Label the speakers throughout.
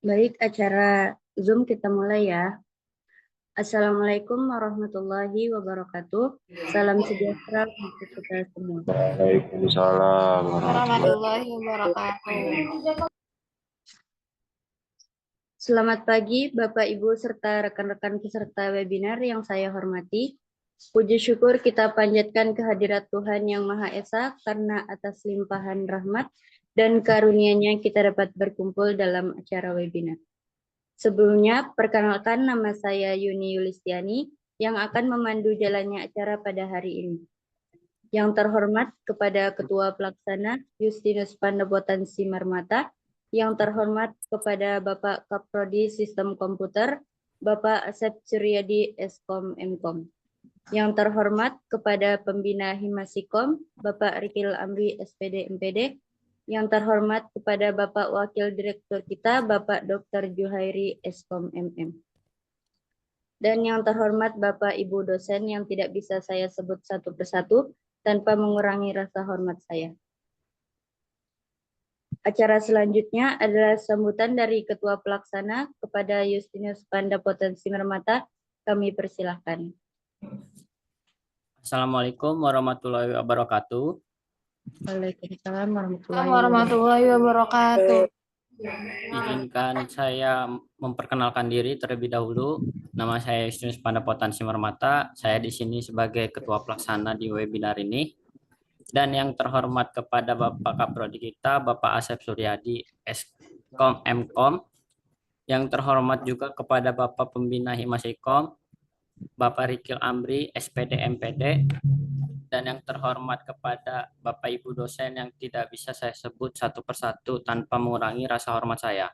Speaker 1: Baik, acara Zoom kita mulai ya. Assalamualaikum warahmatullahi wabarakatuh. Salam sejahtera untuk kita semua.
Speaker 2: Waalaikumsalam
Speaker 3: warahmatullahi wabarakatuh.
Speaker 1: Selamat pagi Bapak Ibu serta rekan-rekan peserta webinar yang saya hormati. Puji syukur kita panjatkan kehadirat Tuhan Yang Maha Esa karena atas limpahan rahmat dan karunia-Nya kita dapat berkumpul dalam acara webinar. Sebelumnya, perkenalkan nama saya Yuni Yulistiani yang akan memandu jalannya acara pada hari ini. Yang terhormat kepada Ketua Pelaksana Justinus Pandapotan Simarmata, yang terhormat kepada Bapak Kaprodi Sistem Komputer, Bapak Asep Suryadi Eskom Mkom. Yang terhormat kepada Pembina Himasikom, Bapak Rikil Amri SPD MPD, yang terhormat kepada Bapak Wakil Direktur kita, Bapak Dr. Juhairi Eskom MM. Dan yang terhormat Bapak Ibu dosen yang tidak bisa saya sebut satu persatu tanpa mengurangi rasa hormat saya. Acara selanjutnya adalah sambutan dari Ketua Pelaksana kepada Justinus Pandapotan Simarmata. Kami persilahkan.
Speaker 4: Assalamualaikum warahmatullahi wabarakatuh.
Speaker 1: Waalaikumsalam
Speaker 3: warahmatullahi wabarakatuh.
Speaker 4: Izinkan saya memperkenalkan diri terlebih dahulu. Nama saya Justinus Pandapotan Simarmata. Saya di sini sebagai Ketua Pelaksana di webinar ini. Dan yang terhormat kepada Bapak Kaprodi kita, Bapak Asep Suryadi Eskom Mkom. Yang terhormat juga kepada Bapak Pembina Himasikom, Bapak Rikil Amri SPD MPD. Dan yang terhormat kepada Bapak Ibu dosen yang tidak bisa saya sebut satu persatu tanpa mengurangi rasa hormat saya.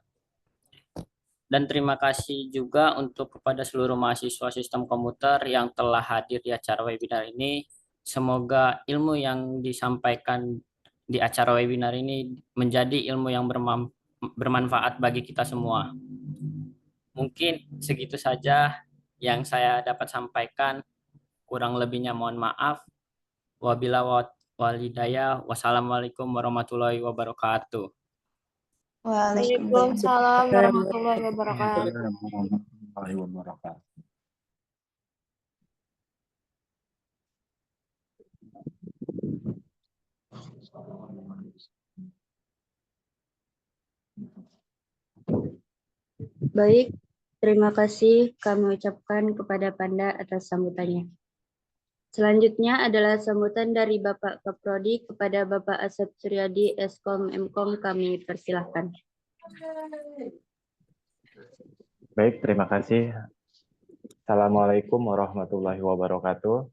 Speaker 4: Dan terima kasih juga untuk kepada seluruh mahasiswa sistem komputer yang telah hadir di acara webinar ini. Semoga ilmu yang disampaikan di acara webinar ini menjadi ilmu yang bermanfaat bagi kita semua. Mungkin segitu saja yang saya dapat sampaikan. Kurang lebihnya mohon maaf. Wabillahi walhidayah. Wassalamualaikum warahmatullahi wabarakatuh.
Speaker 3: Waalaikumsalam warahmatullahi wabarakatuh.
Speaker 2: warahmatullahi wabarakatuh.
Speaker 1: Baik, terima kasih kami ucapkan kepada Panda atas sambutannya. Selanjutnya adalah sambutan dari Bapak Kaprodi kepada Bapak Asep Suryadi Eskom Mkom. Kami persilahkan.
Speaker 2: Baik, terima kasih. Assalamualaikum warahmatullahi wabarakatuh.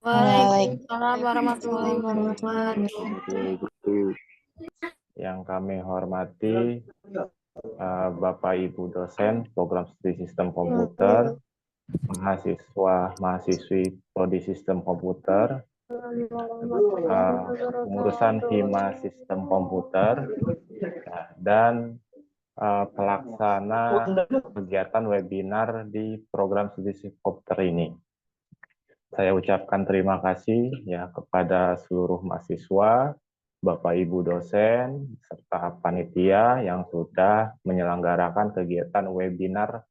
Speaker 3: Waalaikumsalam warahmatullahi wabarakatuh.
Speaker 2: Yang kami hormati Bapak Ibu dosen Program Studi Sistem Komputer, mahasiswa-mahasiswi Prodi Sistem Komputer, pengurusan Hima Sistem Komputer, dan pelaksana kegiatan webinar di Program Studi Sistem Komputer ini. Saya ucapkan terima kasih ya kepada seluruh mahasiswa, Bapak Ibu dosen, serta panitia yang sudah menyelenggarakan kegiatan webinar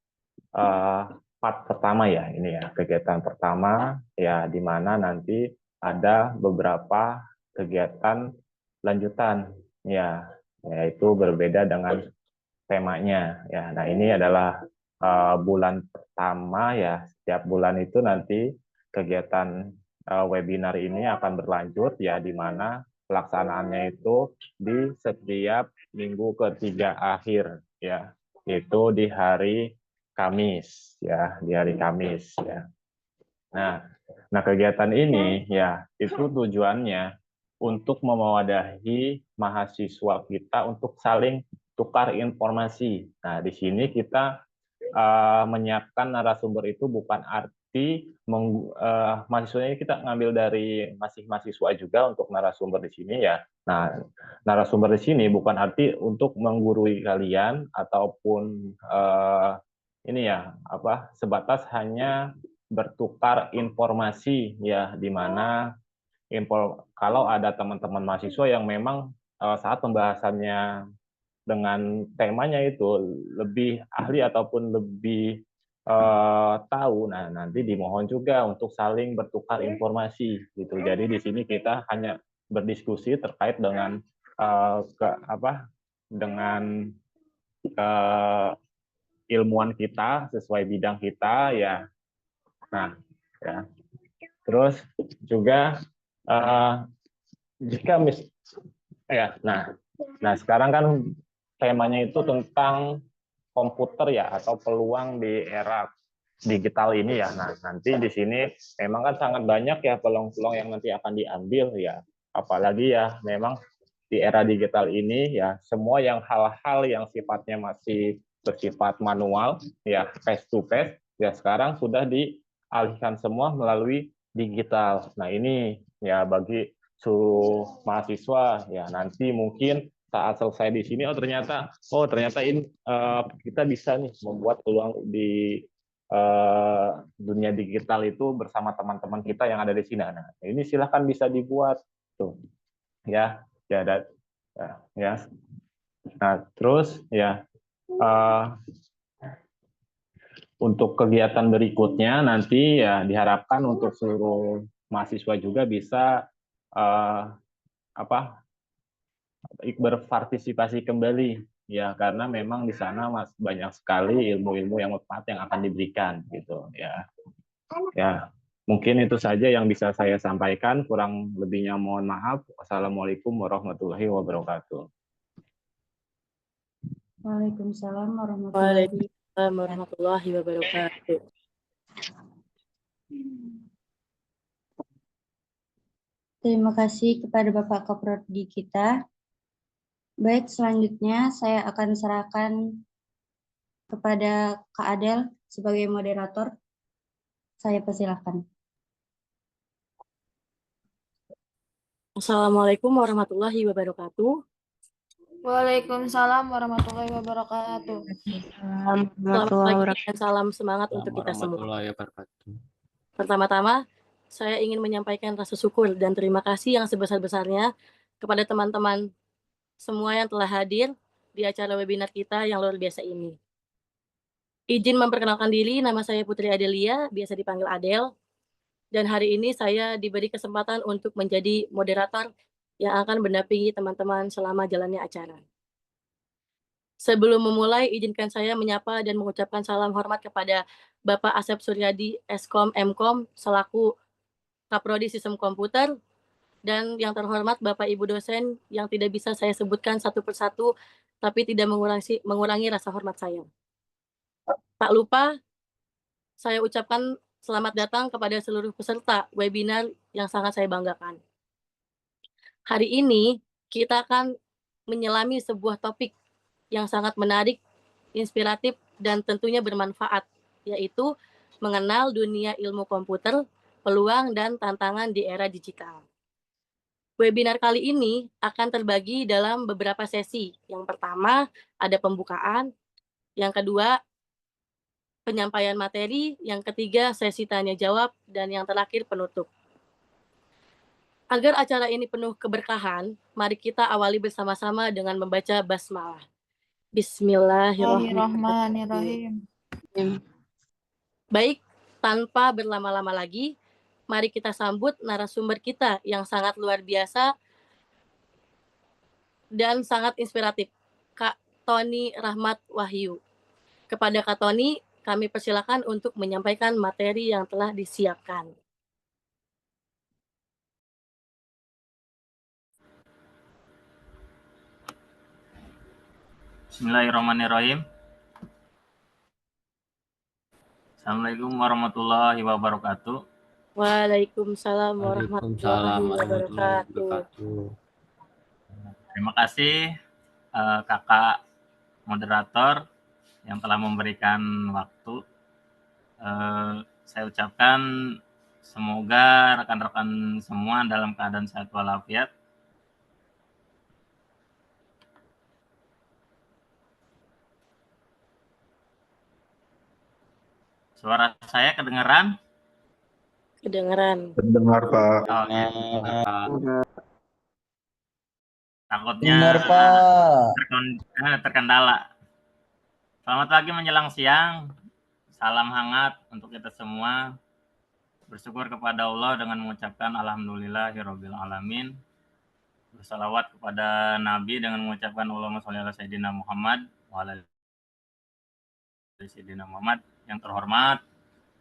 Speaker 2: part pertama ya, ini ya, kegiatan pertama ya, di mana nanti ada beberapa kegiatan lanjutan ya, yaitu berbeda dengan temanya ya. Nah, ini adalah bulan pertama ya, setiap bulan itu nanti kegiatan webinar ini akan berlanjut ya, di mana pelaksanaannya itu di setiap minggu ketiga akhir ya, itu di hari Kamis ya, di hari Kamis ya. Nah, kegiatan ini ya itu tujuannya untuk mewadahi mahasiswa kita untuk saling tukar informasi. Nah, di sini kita menyiapkan narasumber itu bukan arti mahasiswanya kita ngambil dari mahasiswa juga untuk narasumber di sini ya. Nah, narasumber di sini bukan arti untuk menggurui kalian ataupun ini ya sebatas hanya bertukar informasi ya, di mana kalau ada teman-teman mahasiswa yang memang saat pembahasannya dengan temanya itu lebih ahli ataupun lebih tahu, nah nanti dimohon juga untuk saling bertukar informasi gitu. Jadi di sini kita hanya berdiskusi terkait dengan dengan ilmuwan kita sesuai bidang kita ya. Nah, ya. Terus juga jika nah sekarang kan temanya itu tentang komputer ya atau peluang di era digital ini ya. Nah, nanti di sini memang kan sangat banyak ya peluang-peluang yang nanti akan diambil ya. Apalagi ya memang di era digital ini ya semua yang hal-hal yang sifatnya masih bersifat manual ya face to face ya sekarang sudah dialihkan semua melalui digital. Nah, ini ya bagi seluruh mahasiswa ya nanti mungkin saat selesai di sini ternyata ini kita bisa nih membuat peluang di dunia digital itu bersama teman-teman kita yang ada di sini. Nah, ini silahkan bisa dibuat tuh ya ya. Nah, terus ya untuk kegiatan berikutnya nanti ya diharapkan untuk seluruh mahasiswa juga bisa berpartisipasi kembali ya karena memang di sana banyak sekali ilmu-ilmu yang manfaat yang akan diberikan gitu ya. Ya, mungkin itu saja yang bisa saya sampaikan, kurang lebihnya mohon maaf. Wassalamualaikum warahmatullahi wabarakatuh.
Speaker 1: Waalaikumsalam warahmatullahi
Speaker 5: Waalaikumsalam warahmatullahi wabarakatuh.
Speaker 1: Terima kasih kepada Bapak Kaprodi kita. Baik, selanjutnya saya akan serahkan kepada Kak Adel sebagai moderator. Saya persilahkan.
Speaker 5: Assalamualaikum warahmatullahi wabarakatuh.
Speaker 3: Waalaikumsalam warahmatullahi wabarakatuh.
Speaker 5: Selamat pagi dan salam semangat untuk kita semua.
Speaker 4: Warahmatullahi wabarakatuh.
Speaker 5: Pertama-tama, saya ingin menyampaikan rasa syukur dan terima kasih yang sebesar-besarnya kepada teman-teman semua yang telah hadir di acara webinar kita yang luar biasa ini. Izin memperkenalkan diri, nama saya Putri Adelia, biasa dipanggil Adel. Dan hari ini saya diberi kesempatan untuk menjadi moderator yang akan mendampingi teman-teman selama jalannya acara. Sebelum memulai, izinkan saya menyapa dan mengucapkan salam hormat kepada Bapak Asep Suryadi, Eskom Mkom, selaku Kaprodi Sistem Komputer, dan yang terhormat Bapak Ibu dosen yang tidak bisa saya sebutkan satu persatu, tapi tidak mengurangi rasa hormat saya. Tak lupa, saya ucapkan selamat datang kepada seluruh peserta webinar yang sangat saya banggakan. Hari ini kita akan menyelami sebuah topik yang sangat menarik, inspiratif, dan tentunya bermanfaat, yaitu mengenal dunia ilmu komputer, peluang dan tantangan di era digital. Webinar kali ini akan terbagi dalam beberapa sesi. Yang pertama ada pembukaan, yang kedua penyampaian materi, yang ketiga sesi tanya jawab, dan yang terakhir penutup. Agar acara ini penuh keberkahan, mari kita awali bersama-sama dengan membaca basmalah. Bismillahirrahmanirrahim. Baik, tanpa berlama-lama lagi, mari kita sambut narasumber kita yang sangat luar biasa dan sangat inspiratif, Kak Tony Rahmat Wahyu. Kepada Kak Tony, kami persilakan untuk menyampaikan materi yang telah disiapkan.
Speaker 4: Bismillahirrahmanirrahim. Assalamualaikum warahmatullahi wabarakatuh.
Speaker 5: Waalaikumsalam warahmatullahi wabarakatuh.
Speaker 4: Terima kasih kakak moderator yang telah memberikan waktu. Saya ucapkan semoga rekan-rekan semua dalam keadaan sehat walafiat. Suara saya kedengaran?
Speaker 5: Kedengaran.
Speaker 6: Dengar, Pak.
Speaker 4: Oke, Pak. Takutnya
Speaker 6: Benar, Pak.
Speaker 4: terkendala. Selamat pagi menjelang siang. Salam hangat untuk kita semua. Bersyukur kepada Allah dengan mengucapkan alhamdulillahirabbil alamin. Bersalawat kepada Nabi dengan mengucapkan Allahumma sholli ala sayyidina Muhammad wa ala sayyidina Muhammad. Yang terhormat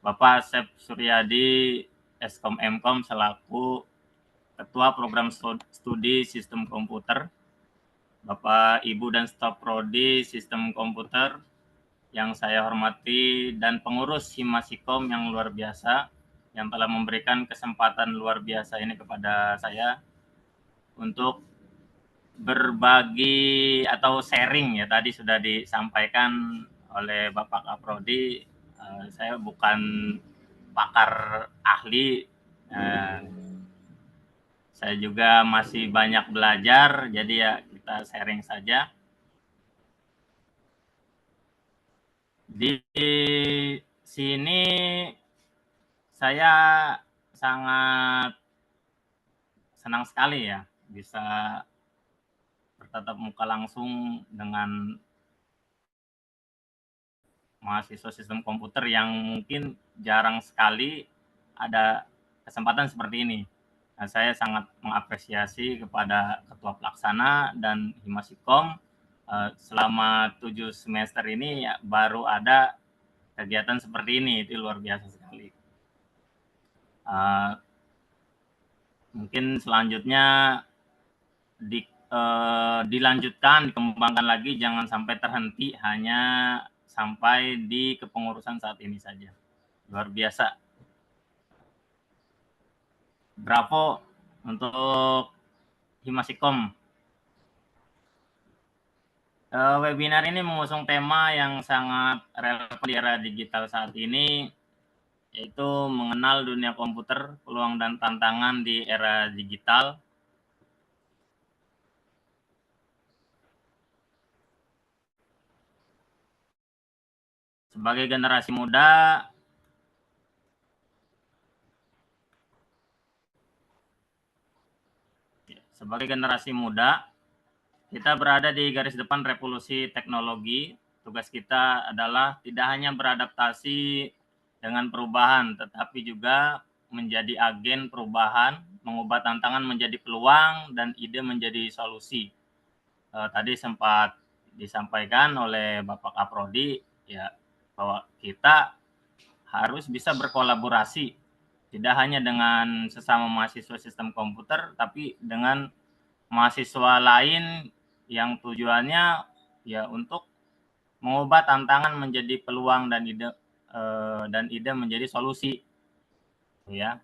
Speaker 4: Bapak Asep Suryadi Eskom Mkom selaku Ketua Program Studi Sistem Komputer, Bapak Ibu dan staf prodi Sistem Komputer yang saya hormati, dan pengurus Himasikom yang luar biasa yang telah memberikan kesempatan luar biasa ini kepada saya untuk berbagi atau sharing, ya tadi sudah disampaikan oleh Bapak Kaprodi. Saya bukan pakar ahli, saya juga masih banyak belajar, jadi ya kita sharing saja. Di sini saya sangat senang sekali ya bisa bertatap muka langsung dengan mahasiswa sistem komputer yang mungkin jarang sekali ada kesempatan seperti ini. Nah, saya sangat mengapresiasi kepada Ketua Pelaksana dan Himasikom selama 7 semester ini ya, baru ada kegiatan seperti ini, itu luar biasa sekali. Mungkin selanjutnya dilanjutkan, dikembangkan lagi, jangan sampai terhenti hanya sampai di kepengurusan saat ini saja. Luar biasa. Bravo untuk Himasikom. Webinar ini mengusung tema yang sangat relevan di era digital saat ini, yaitu mengenal dunia komputer, peluang dan tantangan di era digital. Sebagai generasi muda, kita berada di garis depan revolusi teknologi. Tugas kita adalah tidak hanya beradaptasi dengan perubahan, tetapi juga menjadi agen perubahan, mengubah tantangan menjadi peluang, dan ide menjadi solusi. Tadi sempat disampaikan oleh Bapak Kaprodi ya, bahwa kita harus bisa berkolaborasi, tidak hanya dengan sesama mahasiswa sistem komputer, tapi dengan mahasiswa lain yang tujuannya ya untuk mengubah tantangan menjadi peluang dan ide menjadi solusi, ya.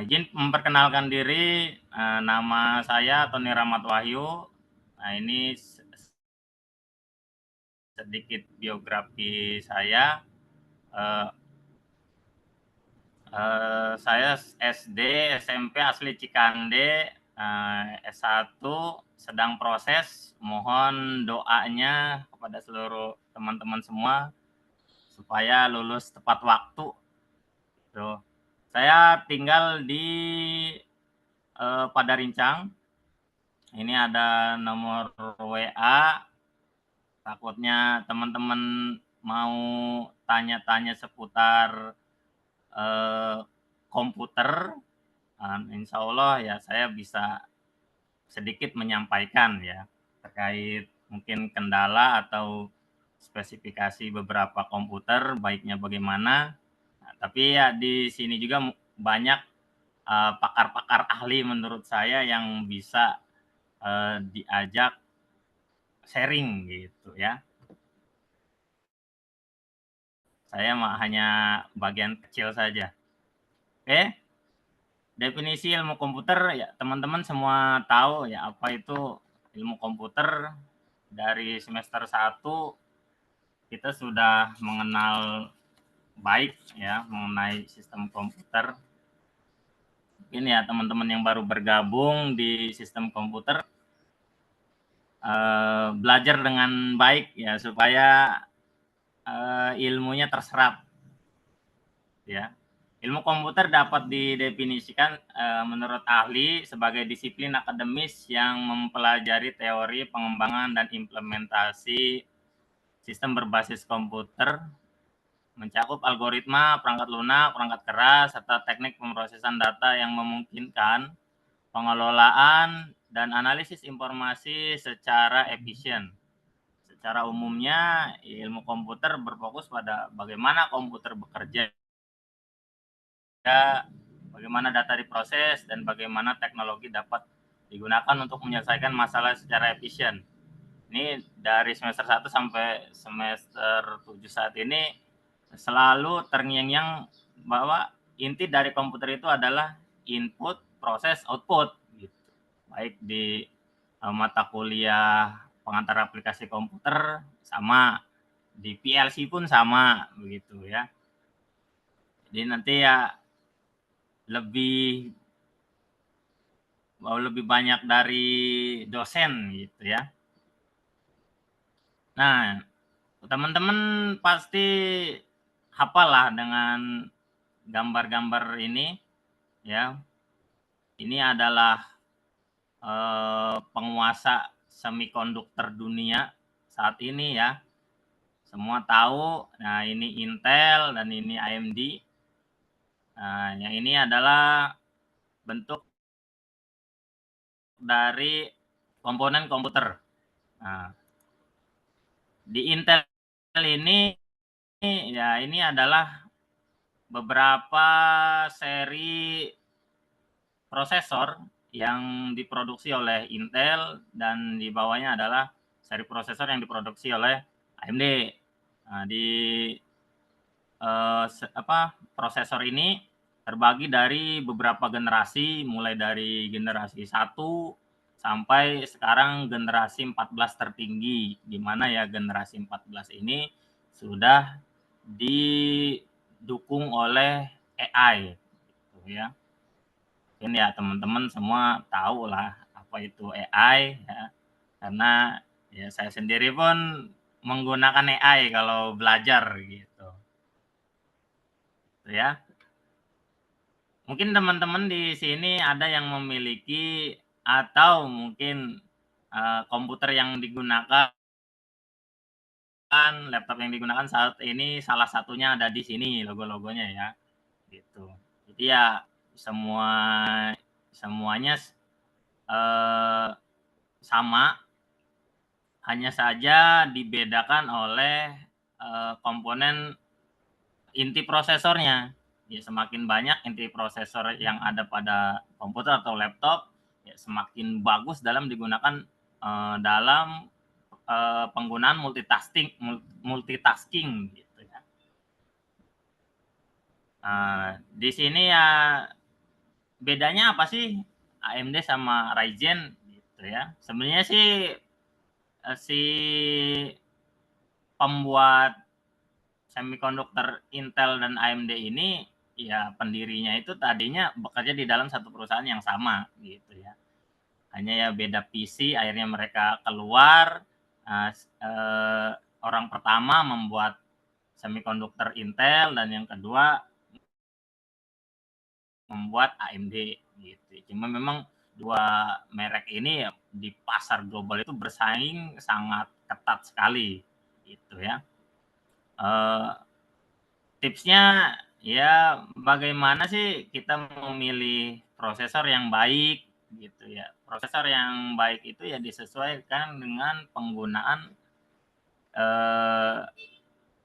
Speaker 4: Izin memperkenalkan diri, nama saya Tony Rahmat Wahyu. Nah, ini sedikit biografi saya. Saya SD, SMP asli Cikande, S1 sedang proses. Mohon doanya kepada seluruh teman-teman semua supaya lulus tepat waktu. Tuh. Saya tinggal di Padarincang. Ini ada nomor WA. Takutnya teman-teman mau tanya-tanya seputar komputer, insya Allah ya saya bisa sedikit menyampaikan ya terkait mungkin kendala atau spesifikasi beberapa komputer, baiknya bagaimana. Nah, tapi ya di sini juga banyak pakar-pakar ahli menurut saya yang bisa diajak sharing gitu ya. Saya hanya bagian kecil saja. Oke. Definisi ilmu komputer ya teman-teman semua tahu ya apa itu ilmu komputer. Dari semester 1 kita sudah mengenal baik ya mengenai sistem komputer. Mungkin ya teman-teman yang baru bergabung di sistem komputer belajar dengan baik ya supaya ilmunya terserap ya.
Speaker 6: Ilmu komputer dapat didefinisikan menurut ahli sebagai disiplin akademis yang mempelajari teori, pengembangan, dan implementasi sistem berbasis komputer, mencakup algoritma, perangkat lunak, perangkat keras, serta teknik pemrosesan data yang memungkinkan pengelolaan dan analisis informasi secara efisien. Secara umumnya, ilmu komputer berfokus pada bagaimana komputer bekerja, bagaimana data diproses, dan bagaimana teknologi dapat digunakan untuk menyelesaikan masalah secara efisien. Ini dari semester 1 sampai semester 7 saat ini selalu terngiang-ngiang bahwa inti dari komputer itu adalah input, proses, output. Gitu. Baik di mata kuliah pengantar aplikasi komputer sama, di PLC pun sama begitu ya. Jadi nanti ya lebih banyak dari dosen gitu ya. Nah, teman-teman pasti hafal lah dengan gambar-gambar ini ya. Ini adalah penguasa semikonduktor dunia saat ini ya. Semua tahu. Nah, ini Intel dan ini AMD. Nah, yang ini adalah bentuk dari komponen komputer. Nah, di Intel ini ya ini adalah beberapa seri prosesor yang diproduksi oleh Intel dan di bawahnya adalah seri prosesor yang diproduksi oleh AMD. Nah, di prosesor ini terbagi dari beberapa generasi, mulai dari generasi 1 sampai sekarang generasi 14 tertinggi, di mana ya generasi 14 ini sudah didukung oleh AI gitu ya. Mungkin ya teman-teman semua tahu lah apa itu AI ya. Karena ya saya sendiri pun menggunakan AI kalau belajar gitu. Ya. Mungkin teman-teman di sini ada yang memiliki atau mungkin komputer yang digunakan, laptop yang digunakan saat ini salah satunya ada di sini logo-logonya ya. Gitu. Jadi ya semuanya sama, hanya saja dibedakan oleh komponen inti prosesornya. Ya, semakin banyak inti prosesor yang ada pada komputer atau laptop, ya semakin bagus dalam digunakan dalam penggunaan multitasking gitu ya. Di sini ya bedanya apa sih AMD sama Ryzen gitu ya. Sebenarnya sih si pembuat semikonduktor Intel dan AMD ini ya pendirinya itu tadinya bekerja di dalam satu perusahaan yang sama gitu ya. Hanya ya beda PC, akhirnya mereka keluar. Orang pertama membuat semikonduktor Intel dan yang kedua membuat AMD gitu. Cuma memang dua merek ini di pasar global itu bersaing sangat ketat sekali gitu ya. Tipsnya ya bagaimana sih kita memilih prosesor yang baik gitu ya. Prosesor yang baik itu ya disesuaikan dengan penggunaan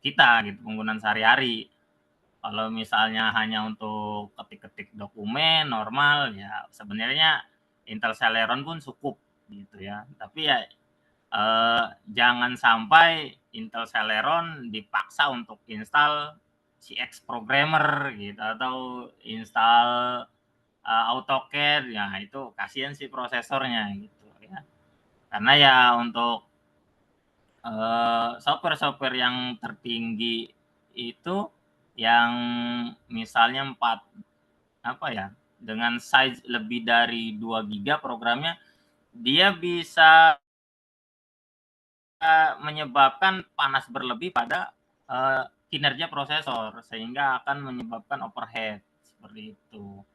Speaker 6: kita gitu, penggunaan sehari-hari. Kalau misalnya hanya untuk ketik-ketik dokumen normal ya sebenarnya Intel Celeron pun cukup gitu ya. Tapi ya jangan sampai Intel Celeron dipaksa untuk install CX Programmer gitu atau install AutoCAD ya itu kasihan sih prosesornya gitu ya. Karena ya untuk software-software yang tertinggi itu yang misalnya dengan size lebih dari 2 GB programnya dia bisa menyebabkan panas berlebih pada kinerja prosesor sehingga akan menyebabkan overheat seperti itu.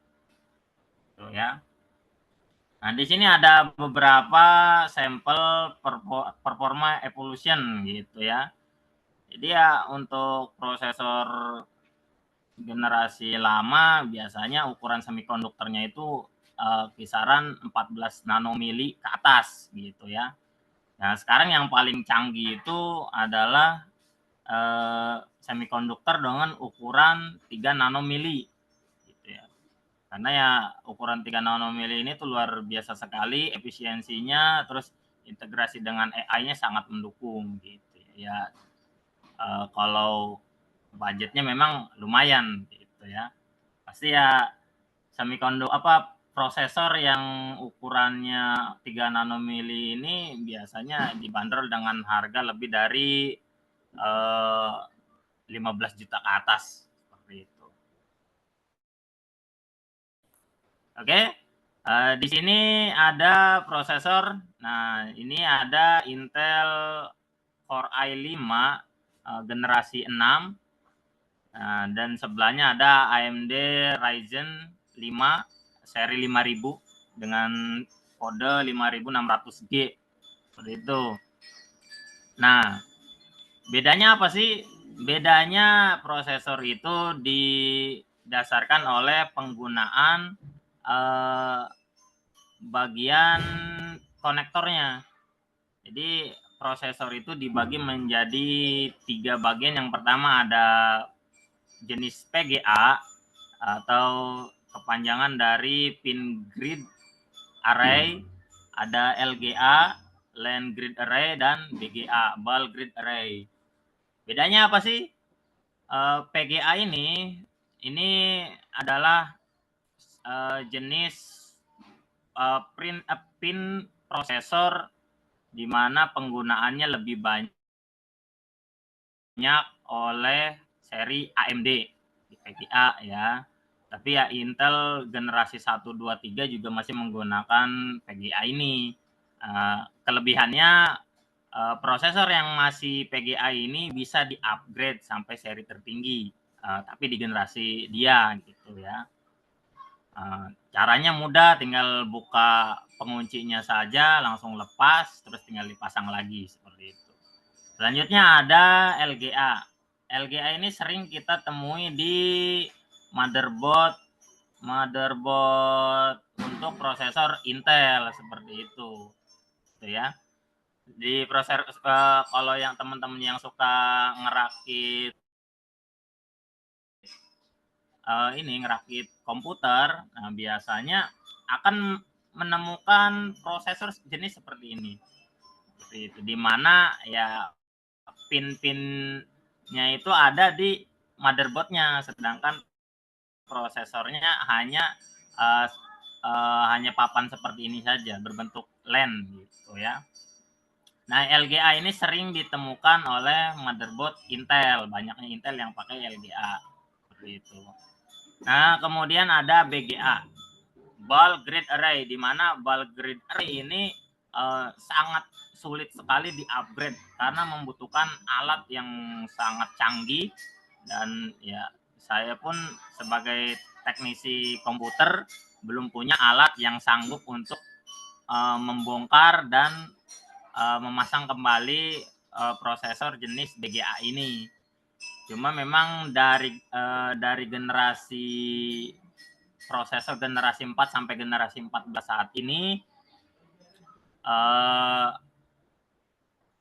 Speaker 6: Tuh ya. Nah, di sini ada beberapa sampel performa evolution gitu ya. Jadi ya untuk prosesor generasi lama biasanya ukuran semikonduktornya itu kisaran 14 nanomili ke atas gitu ya. Nah, sekarang yang paling canggih itu adalah semikonduktor dengan ukuran 3 nanomili gitu ya. Karena ya ukuran 3 nanomili ini tuh luar biasa sekali efisiensinya, terus integrasi dengan AI-nya sangat mendukung gitu ya. Kalau budgetnya memang lumayan gitu ya. Pasti ya prosesor yang ukurannya 3 nanomili ini biasanya dibanderol dengan harga lebih dari 15 juta ke atas seperti itu. Oke. Di sini ada prosesor. Nah, ini ada Intel Core i5 generasi 6. Nah, dan sebelahnya ada AMD Ryzen 5 seri 5000 dengan kode 5600G. Seperti itu. Nah, bedanya apa sih? Bedanya prosesor itu didasarkan oleh penggunaan bagian konektornya. Jadi prosesor itu dibagi menjadi 3 bagian. Yang pertama ada jenis PGA atau kepanjangan dari pin grid array, ada LGA, line grid array, dan BGA, ball grid array. Bedanya apa sih? PGA ini adalah jenis pin prosesor di mana penggunaannya lebih banyak oleh seri AMD di PGA ya. Tapi ya Intel generasi 1, 2, 3 juga masih menggunakan PGA ini. Kelebihannya prosesor yang masih PGA ini bisa di-upgrade sampai seri tertinggi, tapi di generasi dia gitu ya. Caranya mudah, tinggal buka penguncinya saja, langsung lepas, terus tinggal dipasang lagi seperti itu. Selanjutnya ada LGA. LGA ini sering kita temui di motherboard untuk prosesor Intel seperti itu. Gitu ya. Di prosesor kalau yang teman-teman yang suka ngerakit ngerakit komputer, nah biasanya akan menemukan prosesor jenis seperti ini. Seperti itu, di mana ya pin-pinnya itu ada di motherboardnya, sedangkan prosesornya hanya papan seperti ini saja, berbentuk LAN gitu ya. Nah, LGA ini sering ditemukan oleh motherboard Intel, banyaknya Intel yang pakai LGA seperti itu. Nah, kemudian ada BGA, ball grid array, di mana ball grid array ini sangat sulit sekali di-upgrade karena membutuhkan alat yang sangat canggih, dan ya saya pun sebagai teknisi komputer belum punya alat yang sanggup untuk membongkar dan memasang kembali prosesor jenis BGA ini. Cuma memang dari generasi prosesor generasi 4 sampai generasi 14 saat ini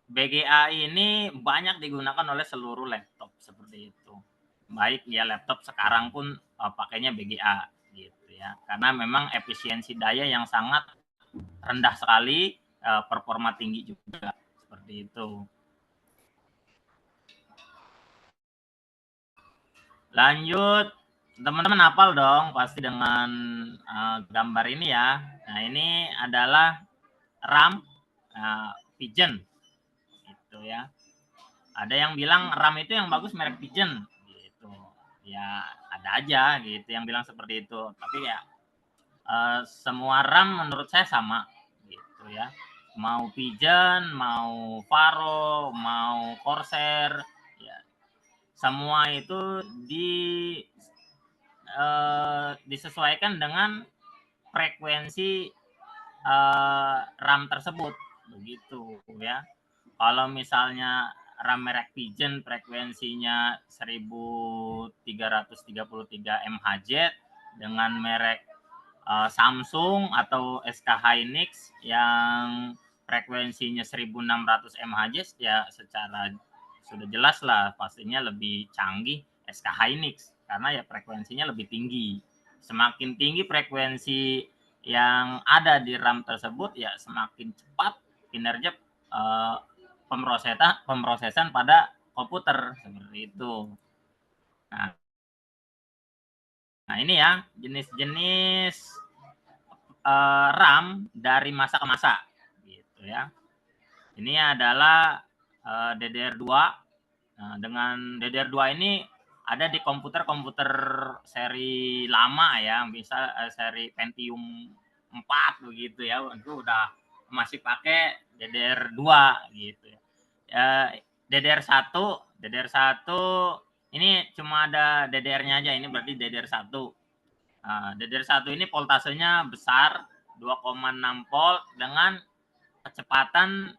Speaker 6: BGA ini banyak digunakan oleh seluruh laptop seperti itu. Baik ya laptop sekarang pun pakainya BGA gitu ya. Karena memang efisiensi daya yang sangat rendah sekali, performa tinggi juga seperti itu. Lanjut, teman-teman hafal dong pasti dengan gambar ini ya. Nah, ini adalah RAM Pigeon gitu ya. Ada yang bilang RAM itu yang bagus merek Pigeon gitu. Ya, ada aja gitu yang bilang seperti itu. Tapi ya semua RAM menurut saya sama gitu ya. Mau Pigeon, mau Faro, mau Corsair, ya semua itu disesuaikan dengan frekuensi RAM tersebut, begitu ya. Kalau misalnya RAM merek Pigeon frekuensinya 1333 MHz dengan merek Samsung atau SK Hynix yang frekuensinya 1600 MHz, ya secara sudah jelas lah pastinya lebih canggih SK Hynix karena ya frekuensinya lebih tinggi. Semakin tinggi frekuensi yang ada di RAM tersebut, ya semakin cepat kinerja pemrosesan pada komputer, seperti itu. Nah ini ya jenis-jenis RAM dari masa ke masa, gitu ya. Ini adalah DDR2. Nah, dengan DDR2 ini ada di komputer-komputer seri lama ya, misal seri Pentium 4 begitu ya, itu udah masih pakai DDR2 gitu ya. DDR1 ini cuma ada DDR-nya aja, ini berarti DDR1. DDR1 ini voltasenya besar 2,6 volt dengan kecepatan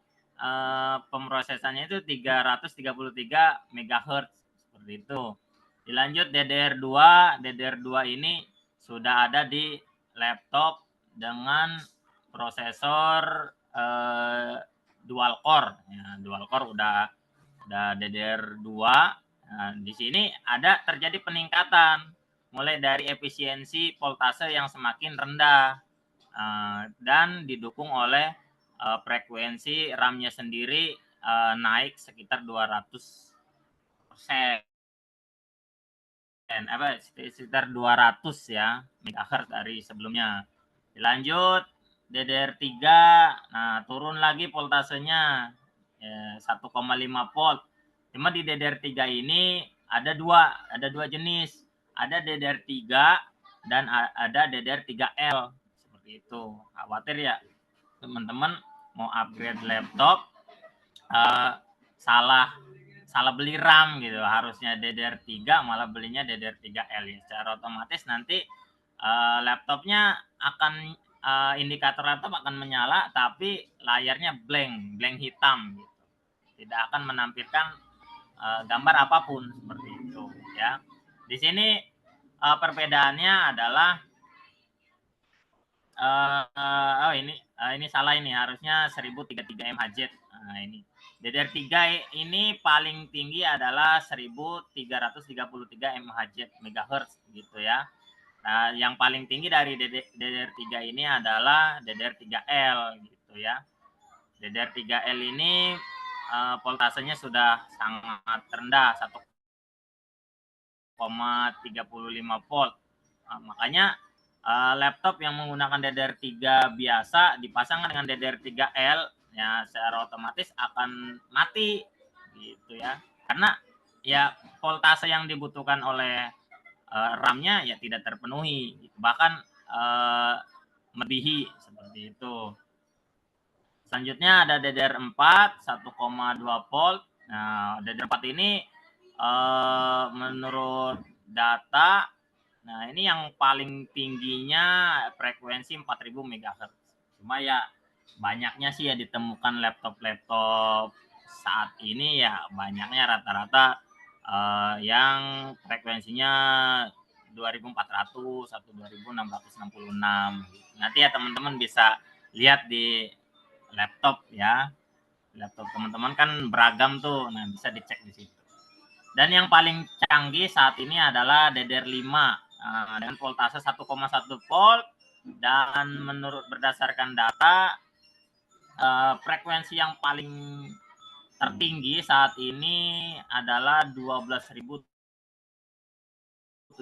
Speaker 6: pemrosesannya itu 333 MHz, seperti itu. Dilanjut DDR2 ini sudah ada di laptop dengan prosesor dual core. Ya, dual core udah DDR2. Nah, di sini ada terjadi peningkatan mulai dari efisiensi voltase yang semakin rendah dan didukung oleh frekuensi RAM-nya sendiri naik sekitar 200%. Sekitar 200 ya MHz dari sebelumnya. Dilanjut DDR3, nah turun lagi voltasenya 1,5 volt. Cuma di DDR3 ini ada dua jenis. Ada DDR3 dan ada DDR3L, seperti itu. Khawatir ya teman-teman mau upgrade laptop salah beli RAM gitu, harusnya DDR3 malah belinya DDR3L ya. Secara otomatis nanti laptopnya akan indikator laptop akan menyala tapi layarnya blank hitam gitu. Tidak akan menampilkan gambar apapun, seperti itu ya. Di sini perbedaannya adalah ini salah, ini harusnya 1033 MHz. Nah, ini DDR3 ini paling tinggi adalah 1333 MHz gitu ya. Nah, yang paling tinggi dari DDR3 ini adalah DDR3L gitu ya. DDR3L ini voltasenya sudah sangat rendah, 1,35 volt. Nah, makanya laptop yang menggunakan DDR3 biasa dipasangkan dengan DDR3L ya secara otomatis akan mati gitu ya. Karena ya voltase yang dibutuhkan oleh RAM-nya ya tidak terpenuhi, bahkan melebihi, seperti itu. Selanjutnya ada DDR4 1,2 volt. Nah, DDR4 ini menurut data, nah ini yang paling tingginya frekuensi 4000 MHz. Cuma ya banyaknya sih ya ditemukan laptop saat ini ya banyaknya rata-rata yang frekuensinya 2400 atau 2666. Nanti ya teman-teman bisa lihat di laptop ya. Laptop teman-teman kan beragam tuh. Nah, bisa dicek di situ. Dan yang paling canggih saat ini adalah DDR5 dengan voltase 1,1 volt dan menurut berdasarkan data frekuensi yang paling tertinggi saat ini adalah 12.772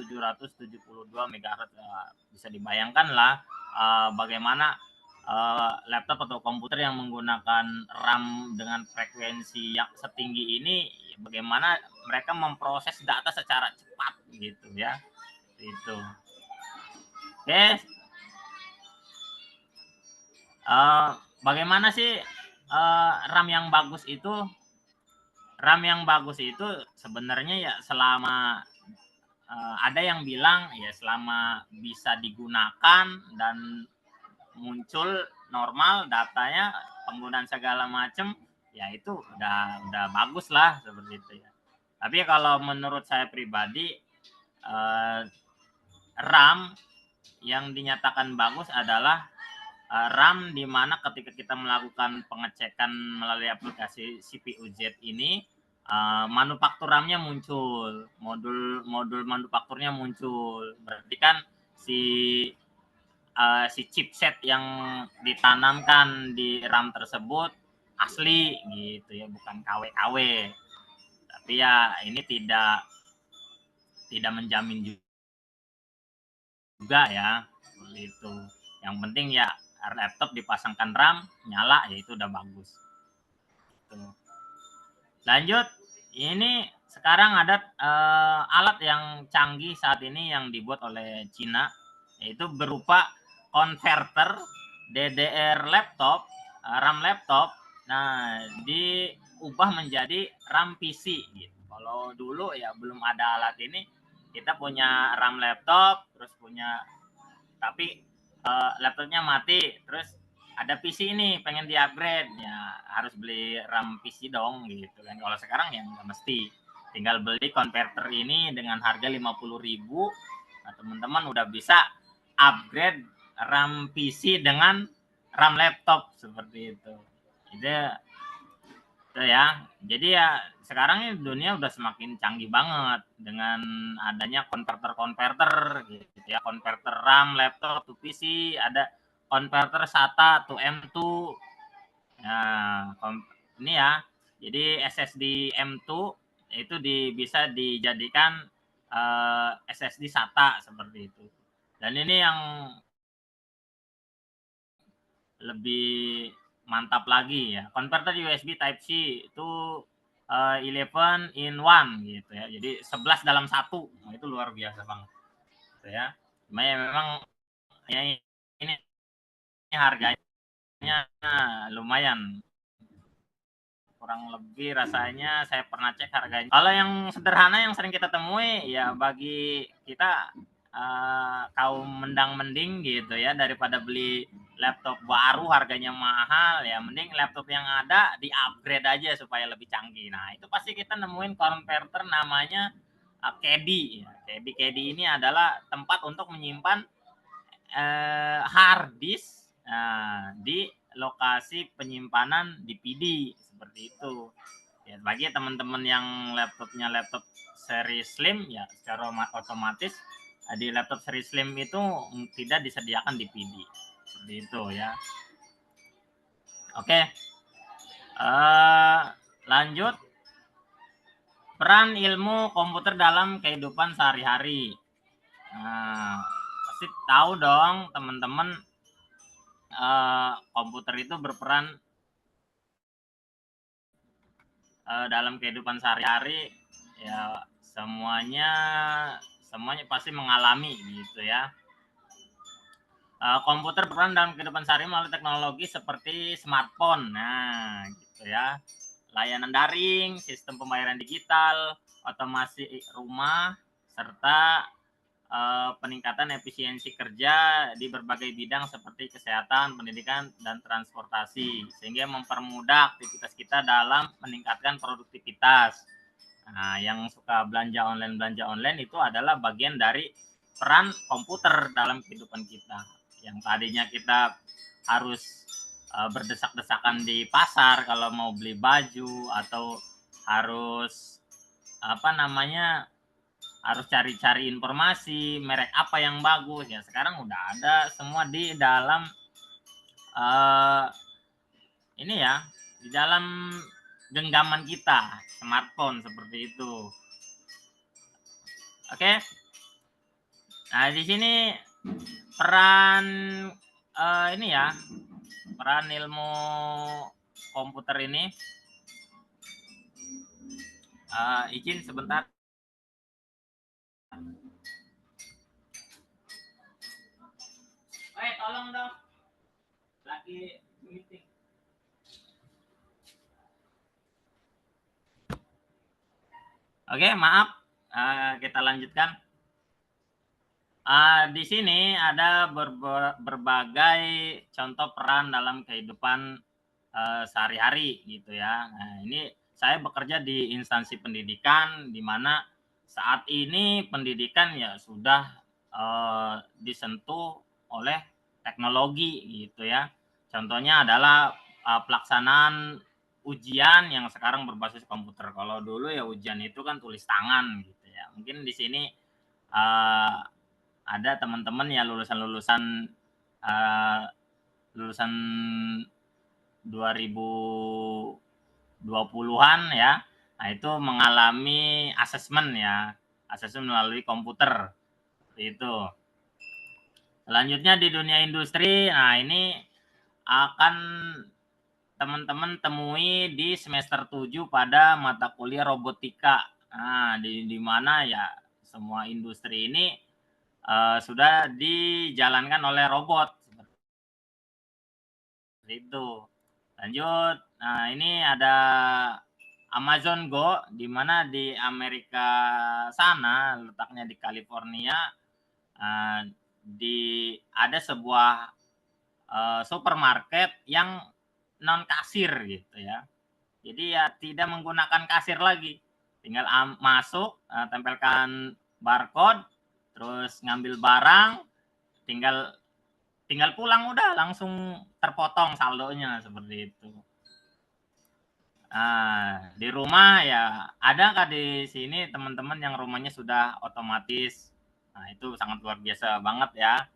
Speaker 6: MHz. Bisa dibayangkan lah bagaimana laptop atau komputer yang menggunakan RAM dengan frekuensi yang setinggi ini, bagaimana mereka memproses data secara cepat gitu ya. Itu. Oke. Bagaimana sih RAM yang bagus itu? RAM yang bagus itu sebenarnya ya selama ada yang bilang ya selama bisa digunakan dan muncul normal datanya, penggunaan segala macam, ya itu udah bagus lah seperti itu ya. Tapi kalau menurut saya pribadi, RAM yang dinyatakan bagus adalah RAM di mana ketika kita melakukan pengecekan melalui aplikasi CPU-Z ini, manufaktur RAM-nya muncul, modul manufakturnya muncul. Berarti kan si chipset yang ditanamkan di RAM tersebut asli gitu ya, bukan KW-KW. Tapi ya ini tidak menjamin juga ya, seperti itu. Yang penting ya laptop dipasangkan RAM, nyala, ya itu udah bagus. Tuh. Lanjut, ini sekarang ada alat yang canggih saat ini yang dibuat oleh Cina, yaitu berupa konverter DDR laptop, RAM laptop. Nah, diubah menjadi RAM PC gitu. Kalau dulu ya belum ada alat ini, kita punya RAM laptop, terus punya, tapi laptopnya mati, terus ada PC ini pengen di-upgrade, ya harus beli RAM PC dong gitu kan. Kalau sekarang ya nggak mesti, tinggal beli konverter ini dengan harga 50.000. Nah, teman-teman udah bisa upgrade RAM PC dengan RAM laptop seperti itu. Itu ya. Jadi ya sekarang ini dunia udah semakin canggih banget dengan adanya konverter gitu ya, konverter RAM laptop to PC, ada konverter SATA to M2. Nah, ini ya. Jadi SSD M2 itu bisa dijadikan SSD SATA seperti itu. Dan ini yang lebih mantap lagi ya, konverter USB Type C itu 11 in 1 gitu ya, jadi 11 dalam 1. Nah, itu luar biasa banget gitu ya. Cuma ya memang ya ini harganya lumayan, kurang lebih rasanya saya pernah cek harganya. Kalau yang sederhana yang sering kita temui ya, bagi kita kaum mendang-mending gitu ya, daripada beli laptop baru harganya mahal, ya mending laptop yang ada di-upgrade aja supaya lebih canggih. Nah, itu pasti kita nemuin konverter namanya KEDI. KEDI ini adalah tempat untuk menyimpan hard disk di lokasi penyimpanan DPD seperti itu. Ya, bagi teman-teman yang laptopnya laptop seri slim ya, secara otomatis di laptop seri slim itu tidak disediakan DPD seperti itu ya. Oke, lanjut, peran ilmu komputer dalam kehidupan sehari-hari. Nah, pasti tahu dong teman-teman, komputer itu berperan dalam kehidupan sehari-hari ya, semuanya pasti mengalami gitu ya. Komputer berperan dalam kehidupan sehari melalui teknologi seperti smartphone, nah gitu ya, layanan daring, sistem pembayaran digital, otomasi rumah, serta peningkatan efisiensi kerja di berbagai bidang seperti kesehatan, pendidikan, dan transportasi, sehingga mempermudah aktivitas kita dalam meningkatkan produktivitas. Nah, yang suka belanja online itu adalah bagian dari peran komputer dalam kehidupan kita. Yang tadinya kita harus berdesak-desakan di pasar kalau mau beli baju, atau harus harus cari-cari informasi merek apa yang bagus, ya sekarang udah ada semua di dalam ini ya, di dalam genggaman kita, smartphone seperti itu. Oke. Nah, di sini peran ini ya, peran ilmu komputer ini, izin sebentar. Tolong dong, lagi meeting. Oke, maaf, kita lanjutkan. Di sini ada berbagai contoh peran dalam kehidupan sehari-hari gitu ya. Nah, ini saya bekerja di instansi pendidikan di mana saat ini pendidikan ya sudah disentuh oleh teknologi gitu ya. Contohnya adalah pelaksanaan ujian yang sekarang berbasis komputer. Kalau dulu ya ujian itu kan tulis tangan gitu ya. Mungkin di sini ada teman-teman ya lulusan-lulusan uh, lulusan 2020-an ya. Nah, itu mengalami asesmen ya, asesmen melalui komputer. Itu. Selanjutnya di dunia industri, nah ini akan teman-teman temui di semester 7 pada mata kuliah robotika. Nah, di mana ya semua industri ini sudah dijalankan oleh robot. Seperti itu. Lanjut. Nah, ini ada Amazon Go, di mana di Amerika sana, letaknya di California, ada sebuah supermarket yang non kasir gitu ya. Jadi ya tidak menggunakan kasir lagi. Tinggal masuk, tempelkan barcode, terus ngambil barang, tinggal pulang udah langsung terpotong saldonya seperti itu. Nah, di rumah ya ada nggak di sini teman-teman yang rumahnya sudah otomatis? Nah, itu sangat luar biasa banget ya.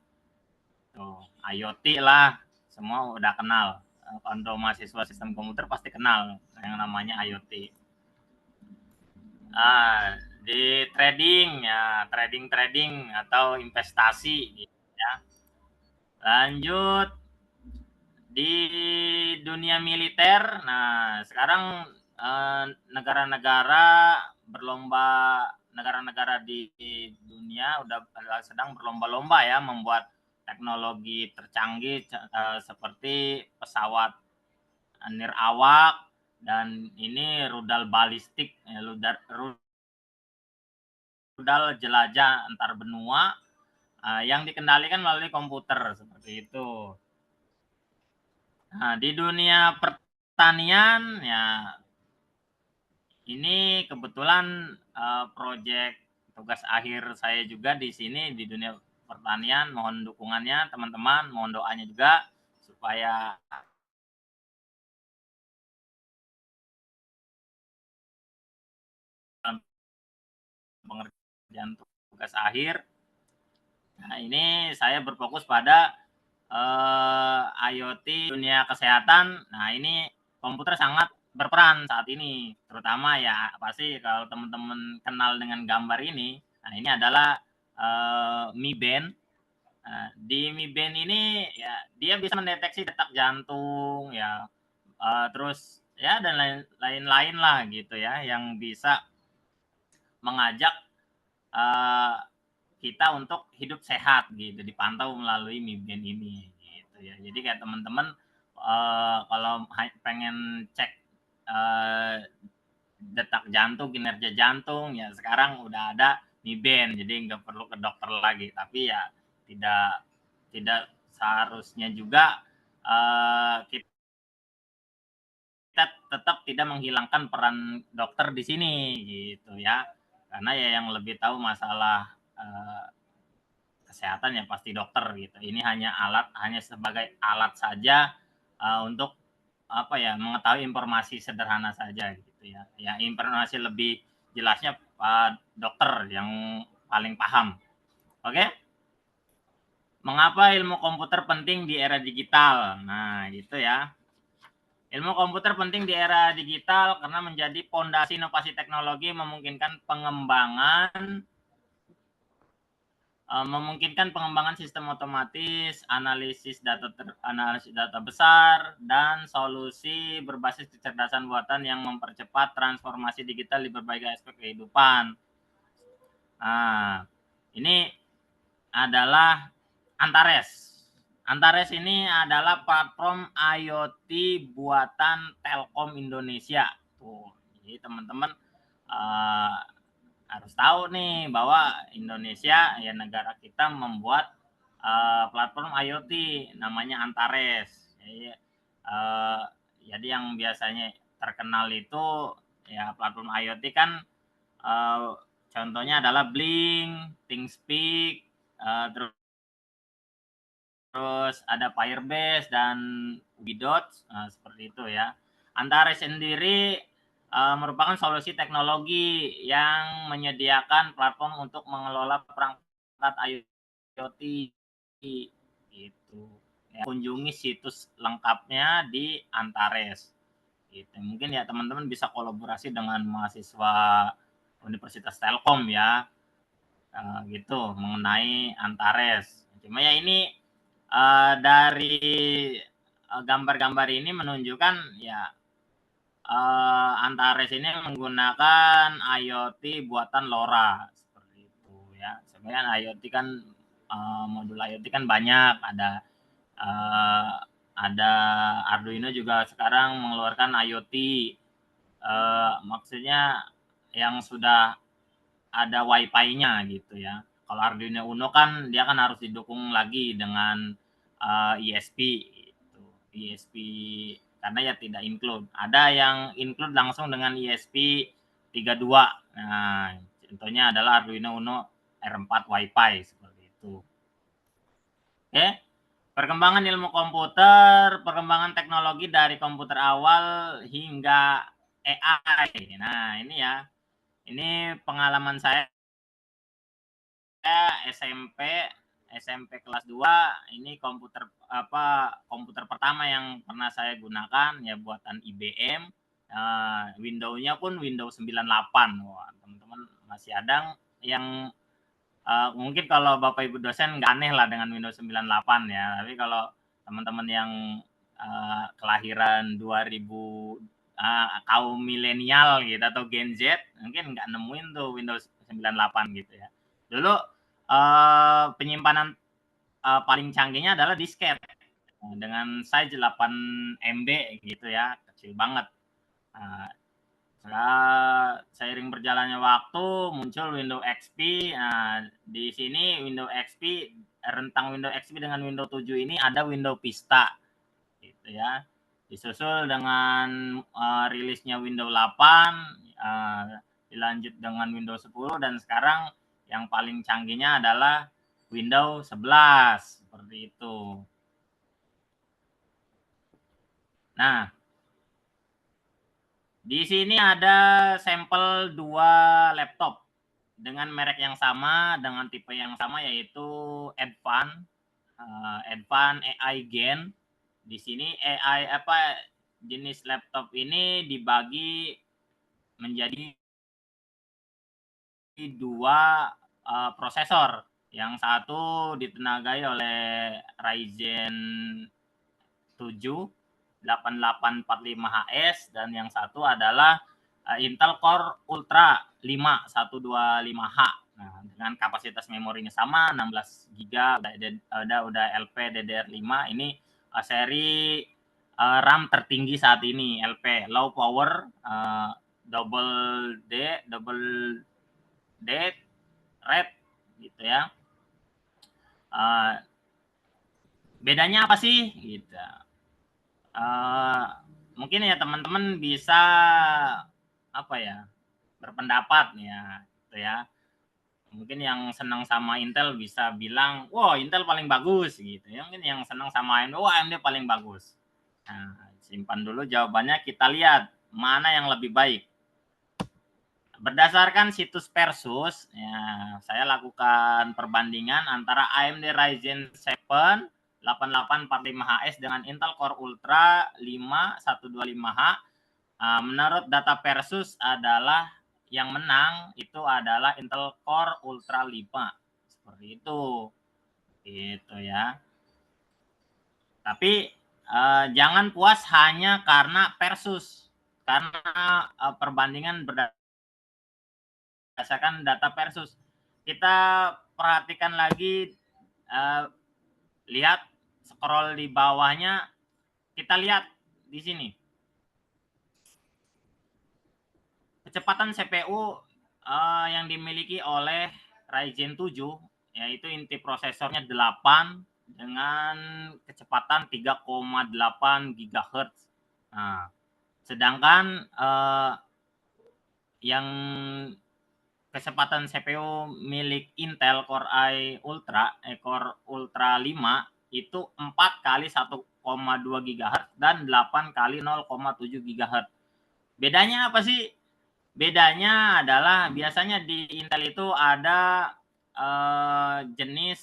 Speaker 6: Tuh, IoT lah, semua udah kenal. Untuk mahasiswa sistem komputer pasti kenal yang namanya IoT. Di trading ya, trading atau investasi gitu ya. Lanjut di dunia militer. Nah, sekarang negara-negara di dunia udah sedang berlomba-lomba ya membuat teknologi tercanggih seperti pesawat nirawak dan ini rudal balistik, rudal jelajah antar benua yang dikendalikan melalui komputer seperti itu. Nah, di dunia pertanian ya ini kebetulan proyek tugas akhir saya juga di sini di dunia pertanian. Mohon dukungannya teman-teman, mohon doanya juga supaya pengerjaan tugas akhir. Nah, ini saya berfokus pada IoT dunia kesehatan. Nah, ini komputer sangat berperan saat ini, terutama ya pasti kalau teman-teman kenal dengan gambar ini. Nah, ini adalah Mi Band. Nah, di Mi Band ini ya dia bisa mendeteksi detak jantung ya, terus ya dan lain-lain lah gitu ya yang bisa mengajak kita untuk hidup sehat gitu, dipantau melalui Mi Band ini gitu ya. Jadi kayak teman-teman kalau pengen cek detak jantung, kinerja jantung ya sekarang udah ada Mi Band, jadi nggak perlu ke dokter lagi. Tapi ya tidak seharusnya juga kita tetap tidak menghilangkan peran dokter di sini gitu ya. Karena ya yang lebih tahu masalah kesehatan ya pasti dokter gitu. Ini hanya sebagai alat saja untuk apa ya mengetahui informasi sederhana saja gitu ya. Ya informasi lebih jelasnya dokter yang paling paham. Oke? Mengapa ilmu komputer penting di era digital? Nah, gitu ya. Ilmu komputer penting di era digital karena menjadi fondasi inovasi teknologi memungkinkan pengembangan sistem otomatis, analisis data besar, dan solusi berbasis kecerdasan buatan yang mempercepat transformasi digital di berbagai aspek kehidupan. Nah, ini adalah Antares. Antares ini adalah platform IoT buatan Telkom Indonesia. Tuh, jadi teman-teman harus tahu nih bahwa Indonesia ya negara kita membuat platform IoT namanya Antares. Jadi yang biasanya terkenal itu ya platform IoT kan contohnya adalah Blink, ThingSpeak, terus ada Firebase dan Widot, seperti itu ya. Antares sendiri merupakan solusi teknologi yang menyediakan platform untuk mengelola perangkat IoT gitu. Ya, kunjungi situs lengkapnya di Antares. Gitu. Mungkin ya teman-teman bisa kolaborasi dengan mahasiswa Universitas Telkom ya, gitu mengenai Antares. Cuma ya ini dari gambar-gambar ini menunjukkan ya Antares ini menggunakan IoT buatan LoRa seperti itu ya. Sebenarnya IoT kan modul IoT kan banyak, ada Arduino juga sekarang mengeluarkan IoT, maksudnya yang sudah ada Wi-Fi-nya gitu ya. Kalau Arduino Uno kan dia kan harus didukung lagi dengan ISP gitu. ISP karena ya tidak include. Ada yang include langsung dengan ISP 32. Nah, contohnya adalah Arduino Uno R4 Wi-Fi seperti itu. Oke. Perkembangan ilmu komputer, perkembangan teknologi dari komputer awal hingga AI. Nah, ini ya. Ini pengalaman saya SMP kelas 2, ini komputer pertama yang pernah saya gunakan ya buatan IBM. Windows-nya pun Windows 98. Wah, teman-teman masih ada yang mungkin kalau Bapak Ibu dosen nggak aneh lah dengan Windows 98 ya. Tapi kalau teman-teman yang kelahiran 2000 kaum milenial gitu atau Gen Z mungkin nggak nemuin tuh Windows 98 gitu ya. Dulu penyimpanan paling canggihnya adalah disket dengan size 8 MB gitu ya, kecil banget. Setelah seiring berjalannya waktu muncul Windows XP. Nah, di sini Windows XP, rentang Windows XP dengan Windows 7 ini ada Windows Vista gitu ya. Disusul dengan rilisnya Windows 8, dilanjut dengan Windows 10 dan sekarang yang paling canggihnya adalah Windows 11 seperti itu. Nah, di sini ada sampel 2 laptop dengan merek yang sama, dengan tipe yang sama yaitu Advan AI Gen. Di sini AI jenis laptop ini dibagi menjadi 2 prosesor. Yang satu ditenagai oleh Ryzen 7 8845HS dan yang satu adalah Intel Core Ultra 5125H. Nah, dengan kapasitas memorinya sama 16 GB, udah LPDDR5. Ini seri RAM tertinggi saat ini, LP low power, double D red gitu ya. Bedanya apa sih gitu? Mungkin ya teman-teman bisa berpendapat ya gitu ya. Mungkin yang senang sama Intel bisa bilang, wah Intel paling bagus gitu ya. Mungkin yang senang sama AMD, wah AMD paling bagus. Nah, simpan dulu jawabannya, kita lihat mana yang lebih baik. Berdasarkan situs Persus, ya, saya lakukan perbandingan antara AMD Ryzen 7 8845HS dengan Intel Core Ultra 5125H. Menurut data Persus adalah yang menang itu adalah Intel Core Ultra 5. Seperti itu. Gitu ya. Tapi jangan puas hanya karena Persus. Karena perbandingan berdasarkan data Persus. Kita perhatikan lagi, lihat scroll di bawahnya, kita lihat di sini. Kecepatan CPU yang dimiliki oleh Ryzen 7, yaitu inti prosesornya 8 dengan kecepatan 3,8 GHz. Nah, sedangkan yang kecepatan CPU milik Intel Core i Core Ultra 5 itu 4 kali 1,2 GHz dan 8 kali 0,7 GHz. Bedanya apa sih? Bedanya adalah biasanya di Intel itu ada jenis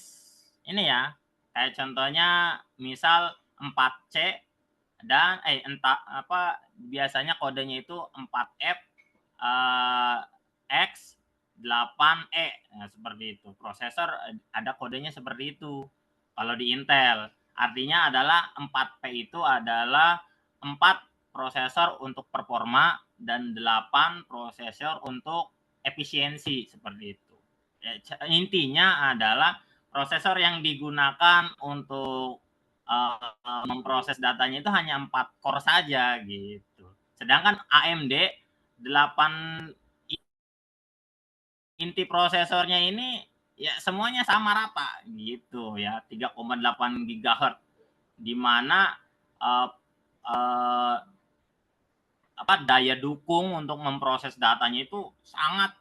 Speaker 6: ini ya, kayak contohnya misal 4C dan biasanya kodenya itu 4F X 8E. Nah, seperti itu. Prosesor ada kodenya seperti itu. Kalau di Intel, artinya adalah 4P itu adalah 4 prosesor untuk performa dan 8 prosesor untuk efisiensi, seperti itu. Ya, intinya adalah prosesor yang digunakan untuk memproses datanya itu hanya 4 core saja gitu. Sedangkan AMD 8 inti prosesornya ini ya semuanya sama rata gitu ya, 3,8 GHz, di mana daya dukung untuk memproses datanya itu sangat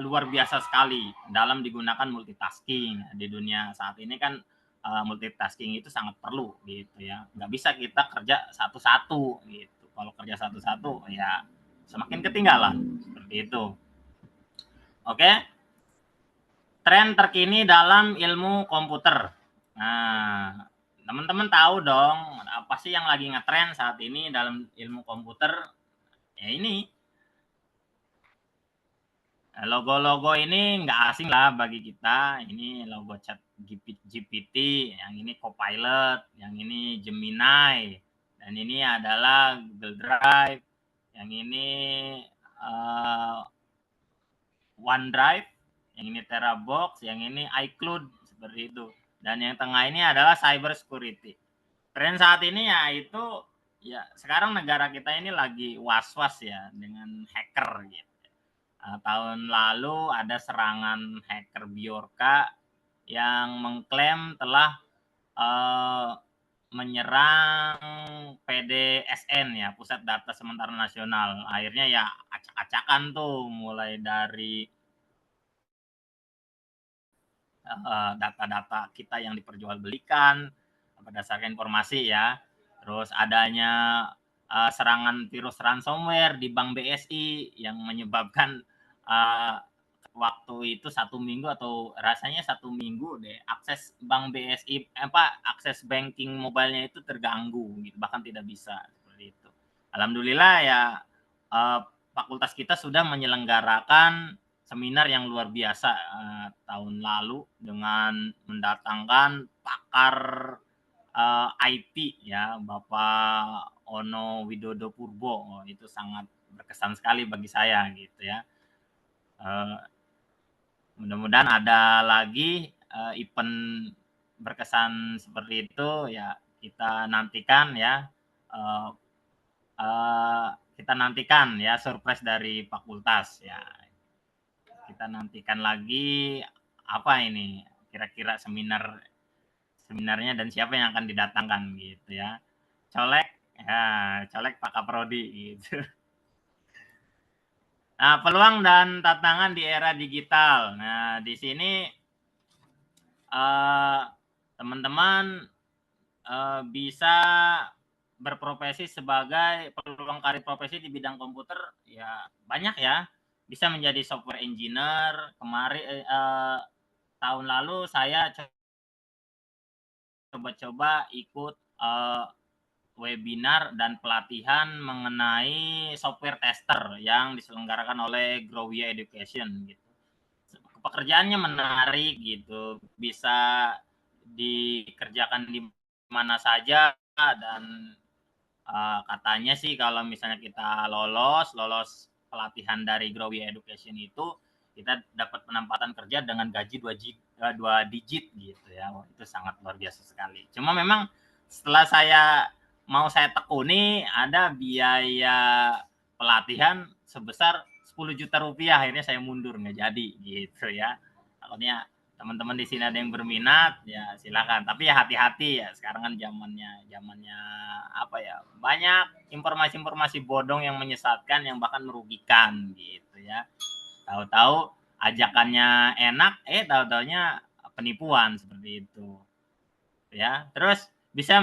Speaker 6: luar biasa sekali dalam digunakan multitasking. Di dunia saat ini kan multitasking itu sangat perlu gitu ya, nggak bisa kita kerja satu-satu gitu. Kalau kerja satu-satu ya semakin ketinggalan, seperti itu. Oke, tren terkini dalam ilmu komputer. Nah, teman-teman tahu dong apa sih yang lagi ngetren saat ini dalam ilmu komputer? Ya ini, logo-logo ini nggak asing lah bagi kita. Ini logo ChatGPT, yang ini Copilot, yang ini Gemini, dan ini adalah Google Drive, yang ini OneDrive, yang ini Terabox, yang ini iCloud, seperti itu. Dan yang tengah ini adalah cyber security. Tren saat ini ya itu, ya sekarang negara kita ini lagi was-was ya dengan hacker gitu. Tahun lalu ada serangan hacker Bjorka yang mengklaim telah menyerang PDSN ya, Pusat Data Sementara Nasional. Akhirnya ya acak-acakan tuh, mulai dari data-data kita yang diperjualbelikan berdasarkan informasi ya. Terus adanya serangan virus ransomware di Bank BSI yang menyebabkan waktu itu 1 minggu atau rasanya 1 minggu deh, akses Bank BSI akses banking mobile-nya itu terganggu gitu, bahkan tidak bisa, seperti itu. Alhamdulillah ya fakultas kita sudah menyelenggarakan seminar yang luar biasa tahun lalu dengan mendatangkan pakar IT ya, Bapak Ono Widodo Purbo. Itu sangat berkesan sekali bagi saya gitu ya. Mudah-mudahan ada lagi event berkesan seperti itu ya, kita nantikan ya. Kita nantikan ya surprise dari fakultas ya. Kita nantikan lagi apa ini kira-kira seminarnya dan siapa yang akan didatangkan gitu ya. Colek Pak Kaprodi gitu. Nah, peluang dan tantangan di era digital. Nah, di sini teman-teman bisa berprofesi sebagai peluang karir profesi di bidang komputer ya banyak ya. Bisa menjadi software engineer. Kemarin tahun lalu saya coba-coba ikut webinar dan pelatihan mengenai software tester yang diselenggarakan oleh Growia Education gitu. Pekerjaannya menarik gitu, bisa dikerjakan di mana saja, dan katanya sih kalau misalnya kita lolos pelatihan dari Growia Education itu, kita dapat penempatan kerja dengan gaji 2 digit gitu ya. Wah, itu sangat luar biasa sekali. Cuma memang setelah saya tekuni, ada biaya pelatihan sebesar 10 juta rupiah, akhirnya saya mundur nggak jadi gitu ya. Takutnya teman-teman di sini ada yang berminat ya silakan, tapi ya hati-hati ya, sekarang kan zamannya apa ya, banyak informasi-informasi bodong yang menyesatkan yang bahkan merugikan gitu ya. Tahu-tahu ajakannya enak, tahu-taunya penipuan seperti itu ya. Terus bisa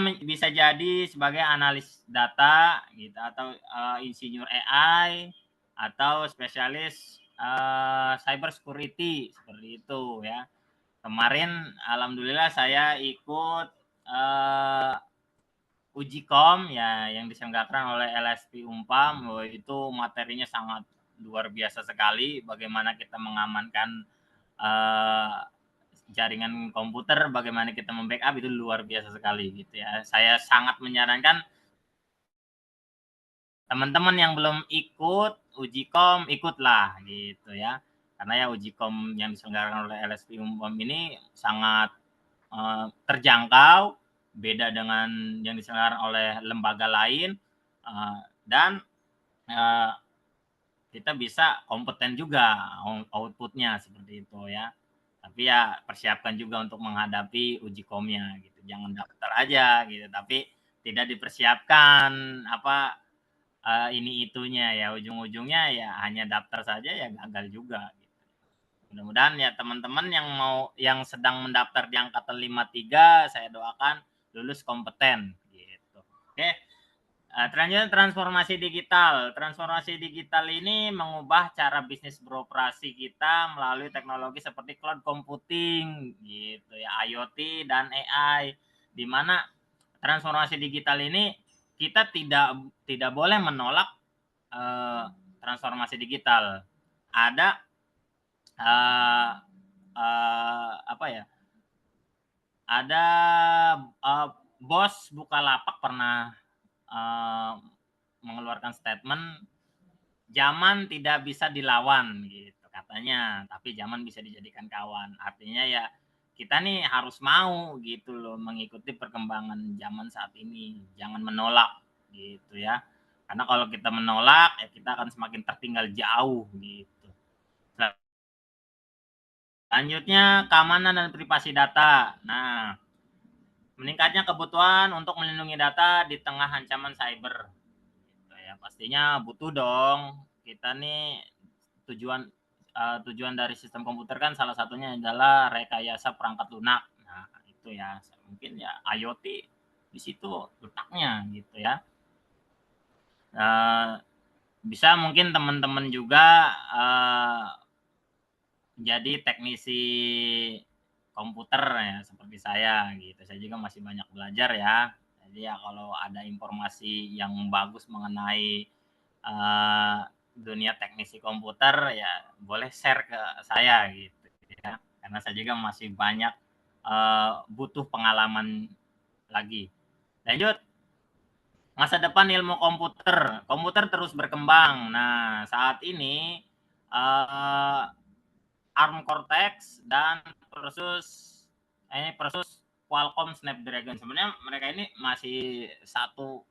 Speaker 6: jadi sebagai analis data gitu, atau insinyur AI, atau spesialis cyber security seperti itu ya. Kemarin alhamdulillah saya ikut uji kom ya yang diselenggarakan oleh LSP Umpam. Itu materinya sangat luar biasa sekali, bagaimana kita mengamankan jaringan komputer, bagaimana kita membackup, itu luar biasa sekali gitu ya. Saya sangat menyarankan teman-teman yang belum ikut uji kom, ikutlah gitu ya. Karena ya uji kom yang diselenggarakan oleh LSP Umpam ini sangat terjangkau, beda dengan yang diselenggarakan oleh lembaga lain, dan kita bisa kompeten juga outputnya seperti itu ya. Tapi ya persiapkan juga untuk menghadapi uji komnya gitu. Jangan daftar aja gitu, tapi tidak dipersiapkan ini itunya ya, ujung-ujungnya ya hanya daftar saja ya gagal juga gitu. Mudah-mudahan ya teman-teman yang sedang mendaftar di angkatan 53, saya doakan lulus kompeten gitu. Oke. Selanjutnya transformasi digital. Transformasi digital ini mengubah cara bisnis beroperasi kita melalui teknologi seperti cloud computing gitu ya, IoT dan AI, di mana transformasi digital ini kita tidak boleh menolak transformasi digital. Ada ada bos Bukalapak pernah mengeluarkan statement, zaman tidak bisa dilawan gitu katanya, tapi zaman bisa dijadikan kawan. Artinya ya kita nih harus mau gitu loh mengikuti perkembangan zaman saat ini, jangan menolak gitu ya. Karena kalau kita menolak ya kita akan semakin tertinggal jauh gitu. Selanjutnya keamanan dan privasi data. Nah, meningkatnya kebutuhan untuk melindungi data di tengah ancaman cyber. Ya, pastinya butuh dong. Kita nih tujuan dari sistem komputer kan salah satunya adalah rekayasa perangkat lunak. Nah, itu ya mungkin ya IoT di situ letaknya gitu ya. Bisa mungkin teman-teman juga jadi teknisi komputer ya seperti saya gitu. Saya juga masih banyak belajar ya. Jadi ya kalau ada informasi yang bagus mengenai dunia teknisi komputer ya boleh share ke saya gitu ya. Karena saya juga masih banyak butuh pengalaman lagi. Lanjut. Masa depan ilmu komputer. Komputer terus berkembang. Nah, saat ini ARM Cortex dan versus Qualcomm Snapdragon. Sebenarnya mereka ini masih satu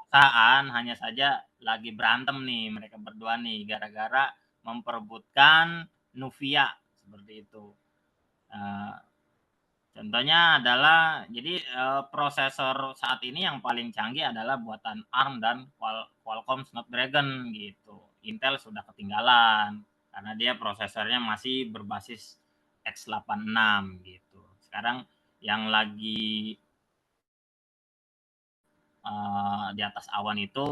Speaker 6: perusahaan, hanya saja lagi berantem nih mereka berdua nih gara-gara memperebutkan Nuvia seperti itu. Contohnya adalah jadi prosesor saat ini yang paling canggih adalah buatan ARM dan Qualcomm Snapdragon gitu. Intel sudah ketinggalan karena dia prosesornya masih berbasis x86 gitu. Sekarang yang lagi di atas awan itu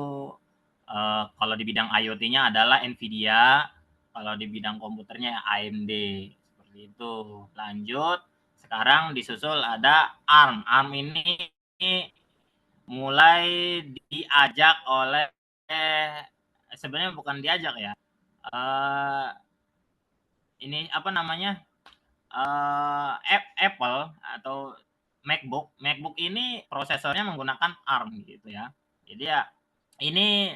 Speaker 6: kalau di bidang IoT-nya adalah Nvidia, kalau di bidang komputernya AMD seperti itu. Lanjut, sekarang disusul ada ARM. ARM ini mulai diajak oleh sebenarnya bukan diajak ya. Ini apa namanya? Apple atau MacBook ini prosesornya menggunakan ARM gitu ya. Jadi ya ini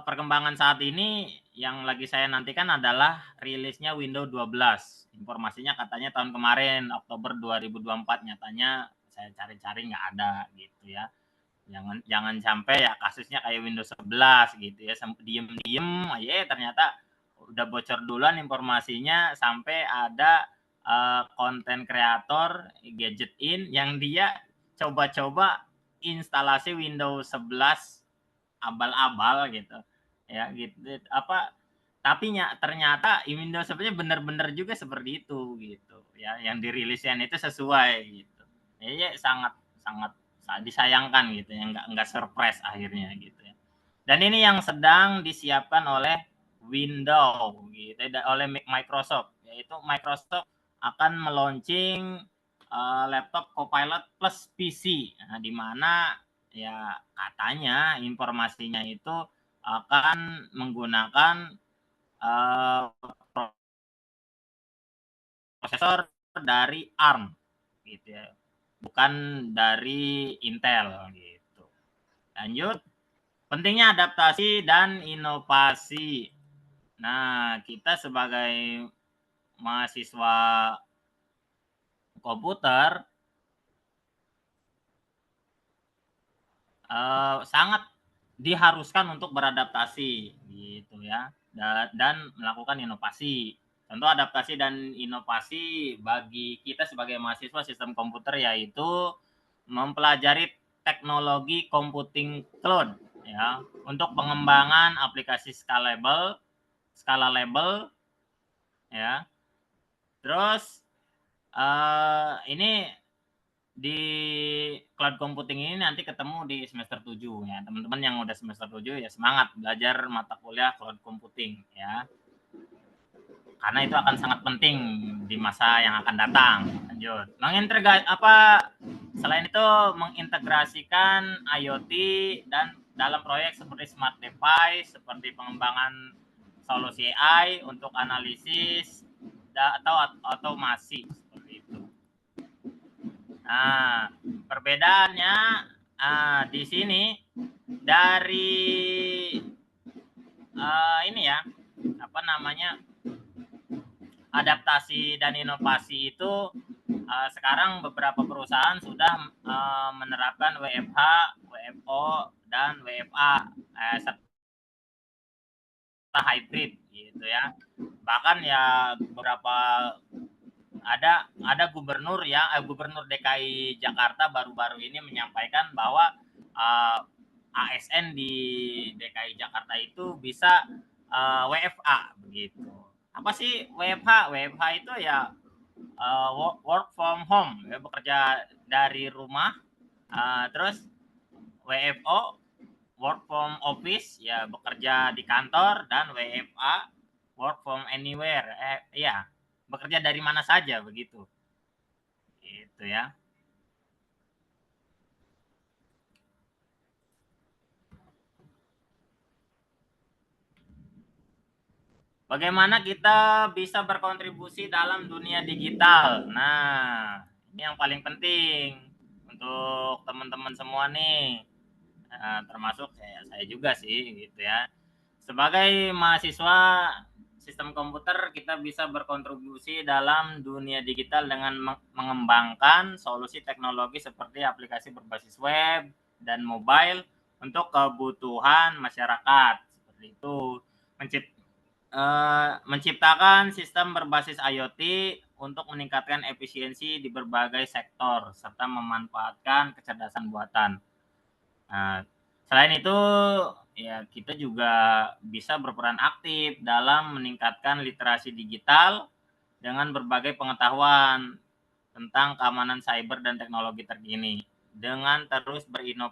Speaker 6: perkembangan saat ini yang lagi saya nantikan adalah rilisnya Windows 12. Informasinya katanya tahun kemarin Oktober 2024, nyatanya saya cari-cari nggak ada gitu ya. Jangan sampai ya kasusnya kayak Windows 11 gitu ya, diem aja ternyata udah bocor duluan informasinya, sampai ada konten kreator Gadget In yang dia coba-coba instalasi Windows 11 abal-abal gitu ya, gitu tapi ternyata Windows 11 benar-benar juga seperti itu gitu ya, yang dirilisnya itu sesuai gitu ya, sangat sangat disayangkan gitu ya, nggak surprise akhirnya gitu ya. Dan ini yang sedang disiapkan oleh Windows gitu, oleh Microsoft, yaitu Microsoft akan meluncing laptop Copilot plus PC, di mana ya katanya informasinya itu akan menggunakan prosesor dari ARM gitu ya, bukan dari Intel gitu. Lanjut, pentingnya adaptasi dan inovasi. Nah, kita sebagai mahasiswa komputer sangat diharuskan untuk beradaptasi gitu ya, dan melakukan inovasi. Tentu adaptasi dan inovasi bagi kita sebagai mahasiswa sistem komputer yaitu mempelajari teknologi computing cloud ya, untuk pengembangan aplikasi scalable ya. Terus ini di cloud computing ini nanti ketemu di semester 7 ya. Teman-teman yang udah semester 7 ya semangat belajar mata kuliah cloud computing ya. Karena itu akan sangat penting di masa yang akan datang. Lanjut. Selain itu mengintegrasikan IoT dan dalam proyek seperti smart device, seperti pengembangan solusi AI untuk analisis atau otomasi seperti itu. Nah, perbedaannya di sini dari ini ya, adaptasi dan inovasi itu sekarang beberapa perusahaan sudah menerapkan WFH, WFO, dan WFA serta hybrid gitu ya. Bahkan ya beberapa ada gubernur DKI Jakarta baru-baru ini menyampaikan bahwa ASN di DKI Jakarta itu bisa WFA begitu. Apa sih WFH? WFH itu ya work from home, ya, bekerja dari rumah. Terus WFO, work from office, ya bekerja di kantor, dan WFA, work from anywhere, ya bekerja dari mana saja begitu. Gitu ya. Bagaimana kita bisa berkontribusi dalam dunia digital? Nah, ini yang paling penting untuk teman-teman semua nih, termasuk saya juga sih gitu ya. Sebagai mahasiswa sistem komputer, kita bisa berkontribusi dalam dunia digital dengan mengembangkan solusi teknologi seperti aplikasi berbasis web dan mobile untuk kebutuhan masyarakat. Seperti itu, menciptakan sistem berbasis IoT untuk meningkatkan efisiensi di berbagai sektor serta memanfaatkan kecerdasan buatan. Nah, selain itu, ya kita juga bisa berperan aktif dalam meningkatkan literasi digital dengan berbagai pengetahuan tentang keamanan cyber dan teknologi terkini. Dengan terus berinovasi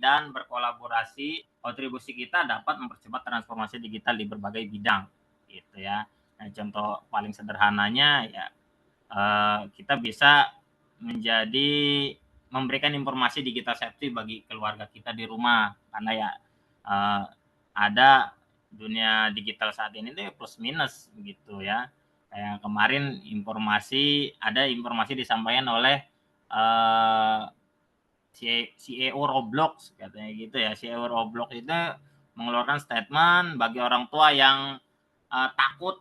Speaker 6: dan berkolaborasi, kontribusi kita dapat mempercepat transformasi digital di berbagai bidang, gitu ya. Nah, contoh paling sederhananya ya kita bisa memberikan informasi digital safety bagi keluarga kita di rumah, karena ya ada dunia digital saat ini tuh plus minus gitu ya. Kayak kemarin ada informasi disampaikan oleh CEO Roblox katanya gitu ya. CEO Roblox itu mengeluarkan statement bagi orang tua yang takut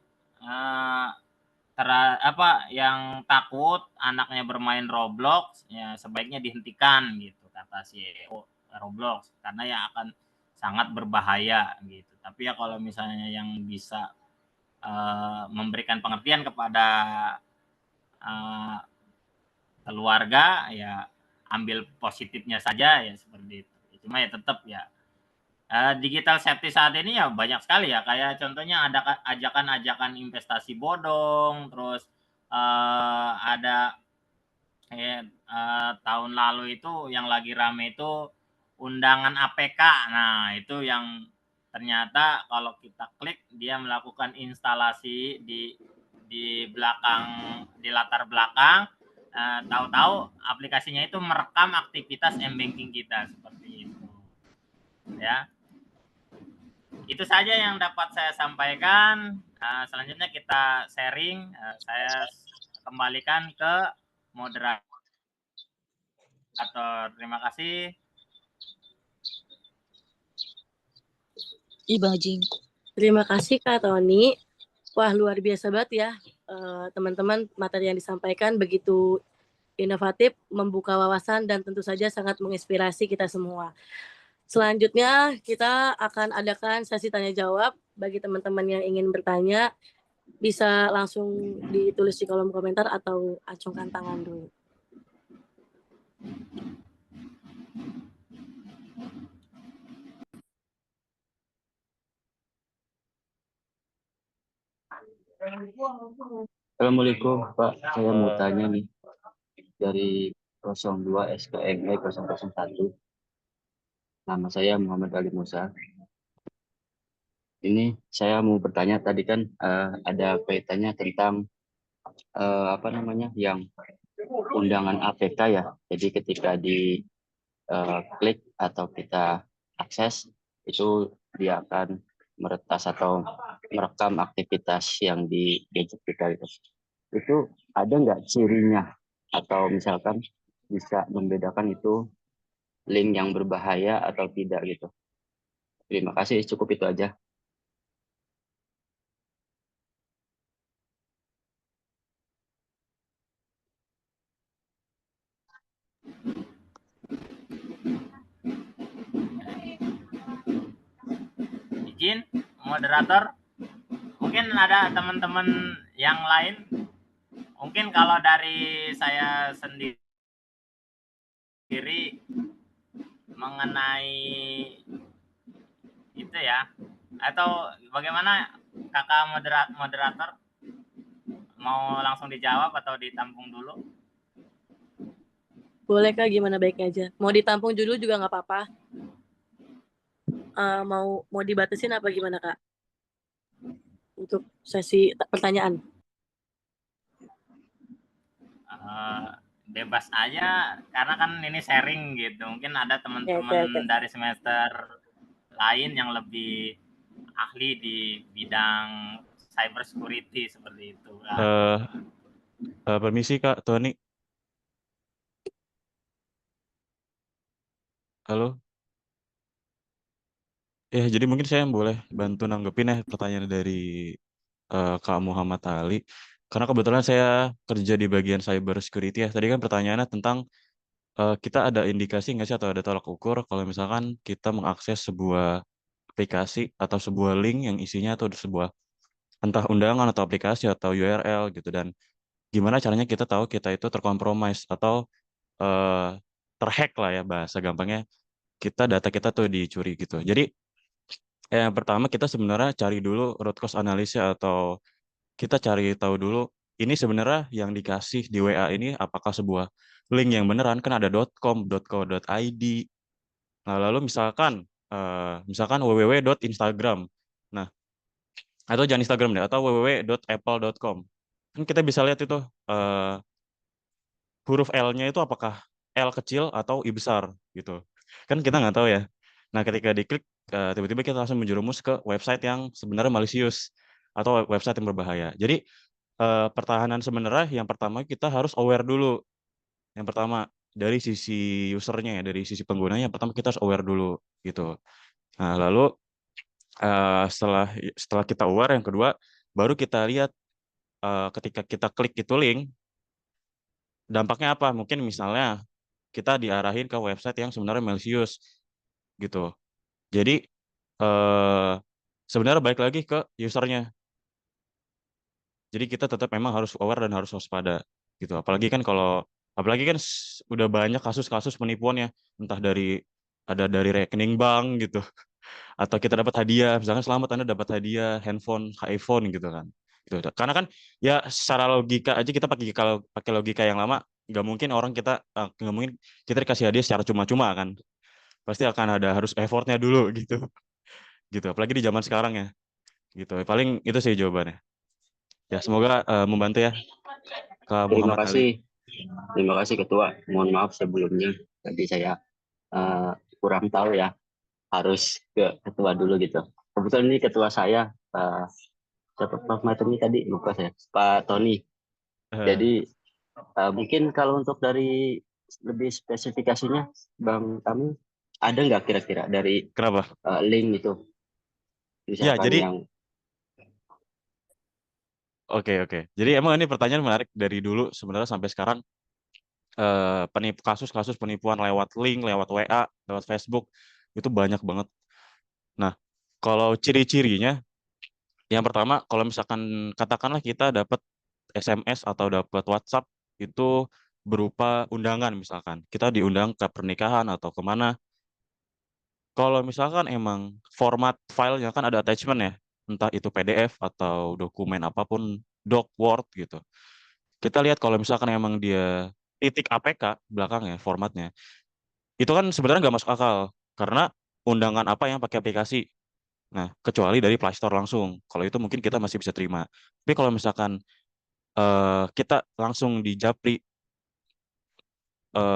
Speaker 6: yang takut anaknya bermain Roblox, ya sebaiknya dihentikan gitu kata CEO Roblox, karena yang akan sangat berbahaya gitu. Tapi ya kalau misalnya yang bisa memberikan pengertian kepada keluarga, ya ambil positifnya saja ya seperti itu. Cuma ya tetap ya digital safety saat ini ya banyak sekali ya, kayak contohnya ada ajakan-ajakan investasi bodong, terus ada tahun lalu itu yang lagi rame itu undangan APK. Nah, itu yang ternyata kalau kita klik dia melakukan instalasi di belakang, di latar belakang, tahu-tahu aplikasinya itu merekam aktivitas m-banking kita seperti itu. Ya. Itu saja yang dapat saya sampaikan. Selanjutnya kita sharing. Saya kembalikan ke moderator. Terima kasih.
Speaker 7: Bang Jing.
Speaker 5: Terima kasih Kak Tony. Wah, luar biasa banget ya. Teman-teman, materi yang disampaikan begitu inovatif, membuka wawasan, dan tentu saja sangat menginspirasi kita semua. Selanjutnya, kita akan adakan sesi tanya-jawab. Bagi teman-teman yang ingin bertanya, bisa langsung ditulis di kolom komentar atau acungkan tangan dulu.
Speaker 8: Assalamualaikum Pak, saya mau tanya nih dari 02 SKME 001. Nama saya Muhammad Ali Musa. Ini saya mau bertanya, tadi kan ada kaitannya tentang yang undangan APK ya. Jadi ketika di klik atau kita akses itu dia akan meretas atau merekam aktivitas yang di gadget kita itu. Itu ada nggak cirinya atau misalkan bisa membedakan itu link yang berbahaya atau tidak gitu. Terima kasih, cukup itu aja.
Speaker 6: Izin moderator, mungkin ada teman-teman yang lain. Mungkin kalau dari saya sendiri mengenai itu ya, atau bagaimana kakak moderator, mau langsung dijawab atau ditampung dulu?
Speaker 5: Boleh Kak, gimana baiknya aja. Mau ditampung dulu juga nggak apa-apa. Mau dibatasin apa gimana Kak? Untuk sesi pertanyaan.
Speaker 6: Bebas aja, karena kan ini sharing gitu. Mungkin ada teman-teman dari semester lain yang lebih ahli di bidang cyber security seperti itu.
Speaker 9: Permisi Kak Tony. Halo. Ya, jadi mungkin saya boleh bantu nanggepin ya pertanyaan dari Kak Muhammad Ali. Karena kebetulan saya kerja di bagian cyber security ya. Tadi kan pertanyaannya tentang kita ada indikasi nggak sih atau ada tolak ukur kalau misalkan kita mengakses sebuah aplikasi atau sebuah link yang isinya atau sebuah entah undangan atau aplikasi atau URL gitu, dan gimana caranya kita tahu kita itu terkompromis atau terhack lah ya bahasa gampangnya, data kita tuh dicuri gitu. Jadi yang pertama kita sebenarnya cari dulu root cause analysis atau kita cari tahu dulu ini sebenarnya yang dikasih di WA ini apakah sebuah link yang beneran, kan ada .com, .co.id. Nah, lalu misalkan www.instagram. Nah, atau jangan Instagram deh, atau www.apple.com. Kan kita bisa lihat itu huruf L-nya itu apakah L kecil atau I besar gitu. Kan kita nggak tahu ya. Nah, ketika diklik tiba-tiba kita langsung menjerumus ke website yang sebenarnya malicious atau website yang berbahaya. Jadi pertahanan sebenarnya yang pertama kita harus aware dulu. Yang pertama dari sisi usernya ya, dari sisi penggunanya yang pertama kita harus aware dulu gitu. Nah, lalu setelah kita aware, yang kedua baru kita lihat ketika kita klik itu link, dampaknya apa? Mungkin misalnya kita diarahin ke website yang sebenarnya malicious gitu. Jadi sebenarnya balik lagi ke usernya. Jadi kita tetap memang harus aware dan harus waspada gitu. Apalagi kan udah banyak kasus-kasus penipuan ya, entah dari rekening bank gitu, atau kita dapat hadiah, misalkan selamat Anda dapat hadiah handphone, iPhone gitu kan. Gitu. Karena kan ya secara logika aja kita kalau pakai logika yang lama, nggak mungkin kita dikasih hadiah secara cuma-cuma kan. Pasti akan ada harus effortnya dulu gitu. Gitu. Apalagi di zaman sekarang ya. Gitu. Paling itu sih jawabannya. Ya semoga membantu ya Kak
Speaker 8: Terima
Speaker 9: Muhammad Ali.
Speaker 8: kasih. Terima kasih Ketua. Mohon maaf sebelumnya. Tadi saya eh, kurang tahu ya. Harus ke Ketua dulu gitu. Kebetulan ini Ketua saya. Siapa Prof. Materi tadi? Lupa saya. Pak Tony.
Speaker 9: Eh,
Speaker 8: Jadi mungkin kalau untuk dari lebih spesifikasinya, Bang Tami, ada nggak kira-kira dari
Speaker 9: Kenapa?
Speaker 8: link itu?
Speaker 9: Ya,
Speaker 8: Misalkan
Speaker 9: jadi
Speaker 8: yang
Speaker 9: oke. Jadi emang ini pertanyaan menarik dari dulu sebenarnya sampai sekarang kasus-kasus penipuan lewat link, lewat WA, lewat Facebook itu banyak banget. Nah, kalau ciri-cirinya yang pertama kalau misalkan katakanlah kita dapat SMS atau dapat WhatsApp itu berupa undangan misalkan. Kita diundang ke pernikahan atau kemana. Kalau misalkan emang format filenya kan ada attachment ya, entah itu PDF atau dokumen apapun, doc, Word gitu. Kita lihat kalau misalkan emang dia titik APK belakangnya formatnya, itu kan sebenarnya nggak masuk akal karena undangan apa yang pakai aplikasi. Nah, kecuali dari Play Store langsung. Kalau itu mungkin kita masih bisa terima. Tapi kalau misalkan kita langsung di Japri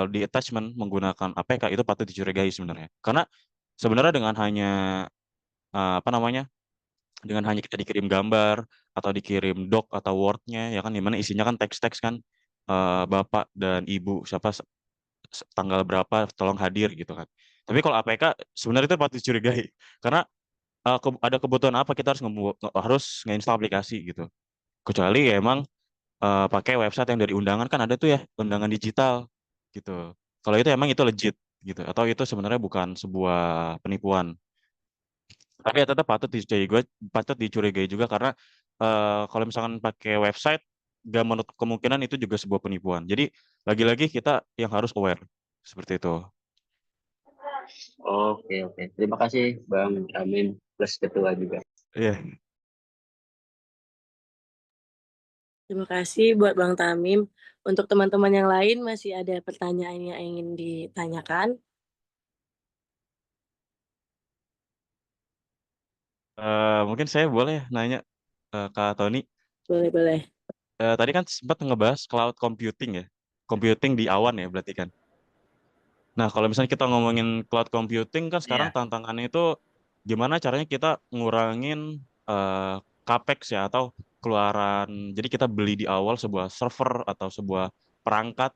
Speaker 9: di attachment menggunakan APK itu patut dicurigai sebenarnya. Karena sebenarnya apa namanya? Dengan hanya kita dikirim gambar atau dikirim doc atau Word-nya ya kan dimana isinya kan teks-teks kan Bapak dan Ibu siapa tanggal berapa tolong hadir gitu kan. Tapi kalau APK sebenarnya itu patut dicurigai karena ada kebutuhan apa kita harus nge-install aplikasi gitu. Kecuali ya emang pakai website yang dari undangan kan ada tuh ya undangan digital gitu. Kalau itu emang itu legit gitu atau itu sebenarnya bukan sebuah penipuan. Tapi ya tetap patut dicurigai juga karena kalau misalkan pakai website gak menutup kemungkinan itu juga sebuah penipuan. Jadi lagi-lagi kita yang harus aware seperti itu.
Speaker 8: oke. Terima kasih Bang Amin plus Ketua juga.
Speaker 9: Iya.
Speaker 5: Terima kasih buat Bang Tamim. Untuk teman-teman yang lain masih ada pertanyaan yang ingin ditanyakan?
Speaker 9: Mungkin saya boleh nanya Kak Tony.
Speaker 5: Boleh.
Speaker 9: Tadi kan sempat ngebahas cloud computing ya. Computing di awan ya berarti kan. Nah, kalau misalnya kita ngomongin cloud computing kan sekarang
Speaker 6: Iya.
Speaker 9: tantangannya itu gimana caranya kita ngurangin capex ya atau keluaran. Jadi kita beli di awal sebuah server atau sebuah perangkat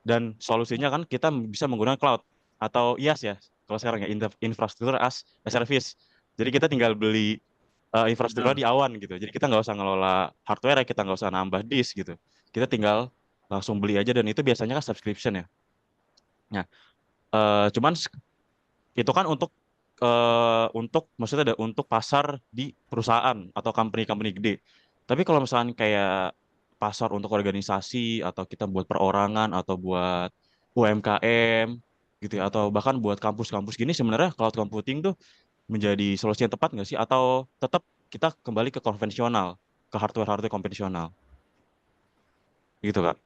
Speaker 9: dan solusinya kan kita bisa menggunakan cloud atau IaaS ya. Kalau sekarang ya infrastruktur as a service. Jadi kita tinggal beli infrastruktur
Speaker 6: Betul.
Speaker 9: di awan gitu. Jadi kita nggak usah ngelola hardware, kita nggak usah nambah disk gitu. Kita tinggal langsung beli aja dan itu biasanya kan subscription ya. Nah, cuman itu kan untuk maksudnya ada untuk pasar di perusahaan atau company-company gede. Tapi kalau misalnya kayak pasar untuk organisasi atau kita buat perorangan atau buat UMKM gitu ya, atau bahkan buat kampus-kampus gini sebenarnya cloud computing tuh menjadi solusi yang tepat nggak sih? Atau tetap kita kembali ke konvensional, ke hardware-hardware konvensional gitu Kak?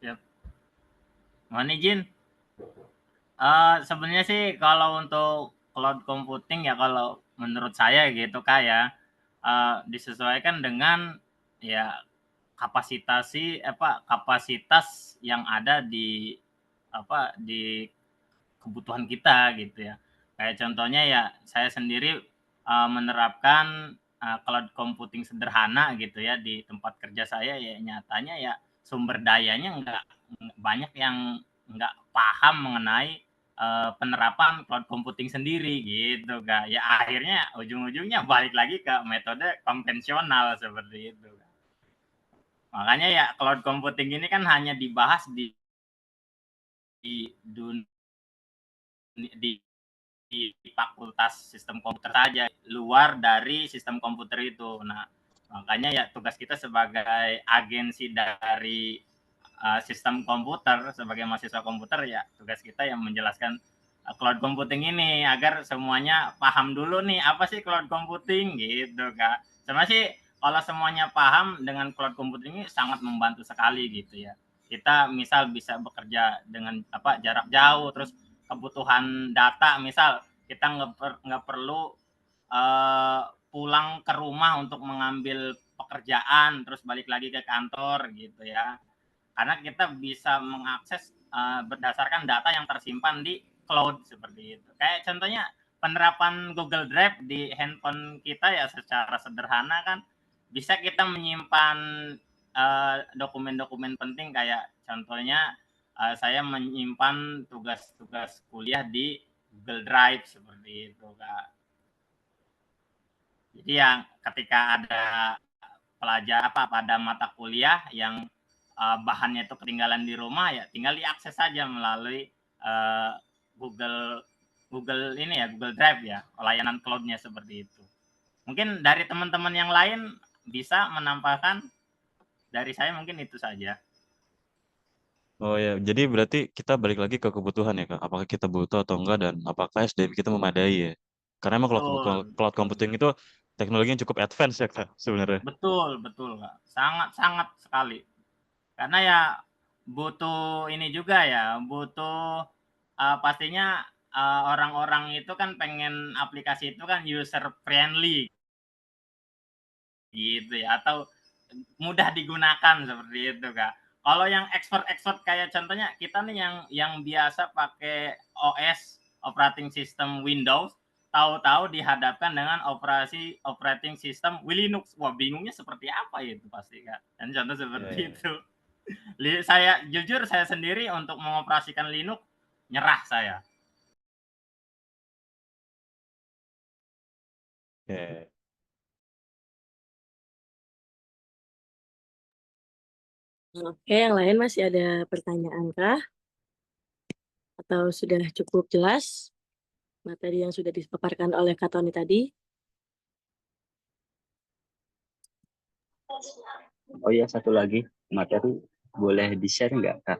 Speaker 6: Siap. Mohon izin. Sebenarnya sih kalau untuk cloud computing ya kalau menurut saya gitu Kak ya, disesuaikan dengan ya kapasitas yang ada di di kebutuhan kita gitu ya. Kayak contohnya ya saya sendiri menerapkan cloud computing sederhana gitu ya di tempat kerja saya ya nyatanya ya sumber dayanya nggak banyak yang nggak paham mengenai penerapan cloud computing sendiri gitu Kak. Ya akhirnya ujung-ujungnya balik lagi ke metode konvensional seperti itu. Makanya ya cloud computing ini kan hanya dibahas di dunia di fakultas sistem komputer saja, luar dari sistem komputer itu. Nah, makanya ya tugas kita sebagai agensi dari sistem komputer, sebagai mahasiswa komputer ya tugas kita yang menjelaskan cloud computing ini agar semuanya paham dulu nih apa sih cloud computing gitu Kak. Sama sih kalau semuanya paham dengan cloud computing ini sangat membantu sekali gitu ya. Kita misal bisa bekerja dengan jarak jauh, terus kebutuhan data misal kita nggak perlu pulang ke rumah untuk mengambil pekerjaan terus balik lagi ke kantor gitu ya, karena kita bisa mengakses berdasarkan data yang tersimpan di cloud seperti itu. Kayak contohnya penerapan Google Drive di handphone kita ya secara sederhana kan bisa kita menyimpan dokumen-dokumen penting, kayak contohnya saya menyimpan tugas-tugas kuliah di Google Drive seperti itu Kak. Jadi yang ketika ada pada mata kuliah yang bahannya itu ketinggalan di rumah ya tinggal diakses saja melalui Google ini ya, Google Drive ya, layanan cloud-nya seperti itu. Mungkin dari teman-teman yang lain bisa menambahkan, dari saya mungkin itu saja.
Speaker 9: Oh ya, jadi berarti kita balik lagi ke kebutuhan ya Kak. Apakah kita butuh atau enggak dan apakah SDM kita memadai ya? Karena emang cloud computing itu teknologi yang cukup advance ya Kak sebenarnya.
Speaker 6: Betul Kak. Sangat sekali. Karena ya butuh ini juga ya, butuh pastinya orang-orang itu kan pengen aplikasi itu kan user friendly gitu ya, atau mudah digunakan seperti itu Kak. Kalau yang expert kayak contohnya kita nih yang biasa pakai OS operating system Windows, tahu-tahu dihadapkan dengan operating system Linux. Wah, bingungnya seperti apa itu pasti Kak. Dan contoh seperti itu. Saya jujur saya sendiri untuk mengoperasikan Linux nyerah saya.
Speaker 9: Oke.
Speaker 5: Oke, yang lain masih ada pertanyaan kah? Atau sudah cukup jelas materi yang sudah dipaparkan oleh Kak Tony tadi?
Speaker 8: Oh iya, satu lagi materi boleh di-share nggak Kak?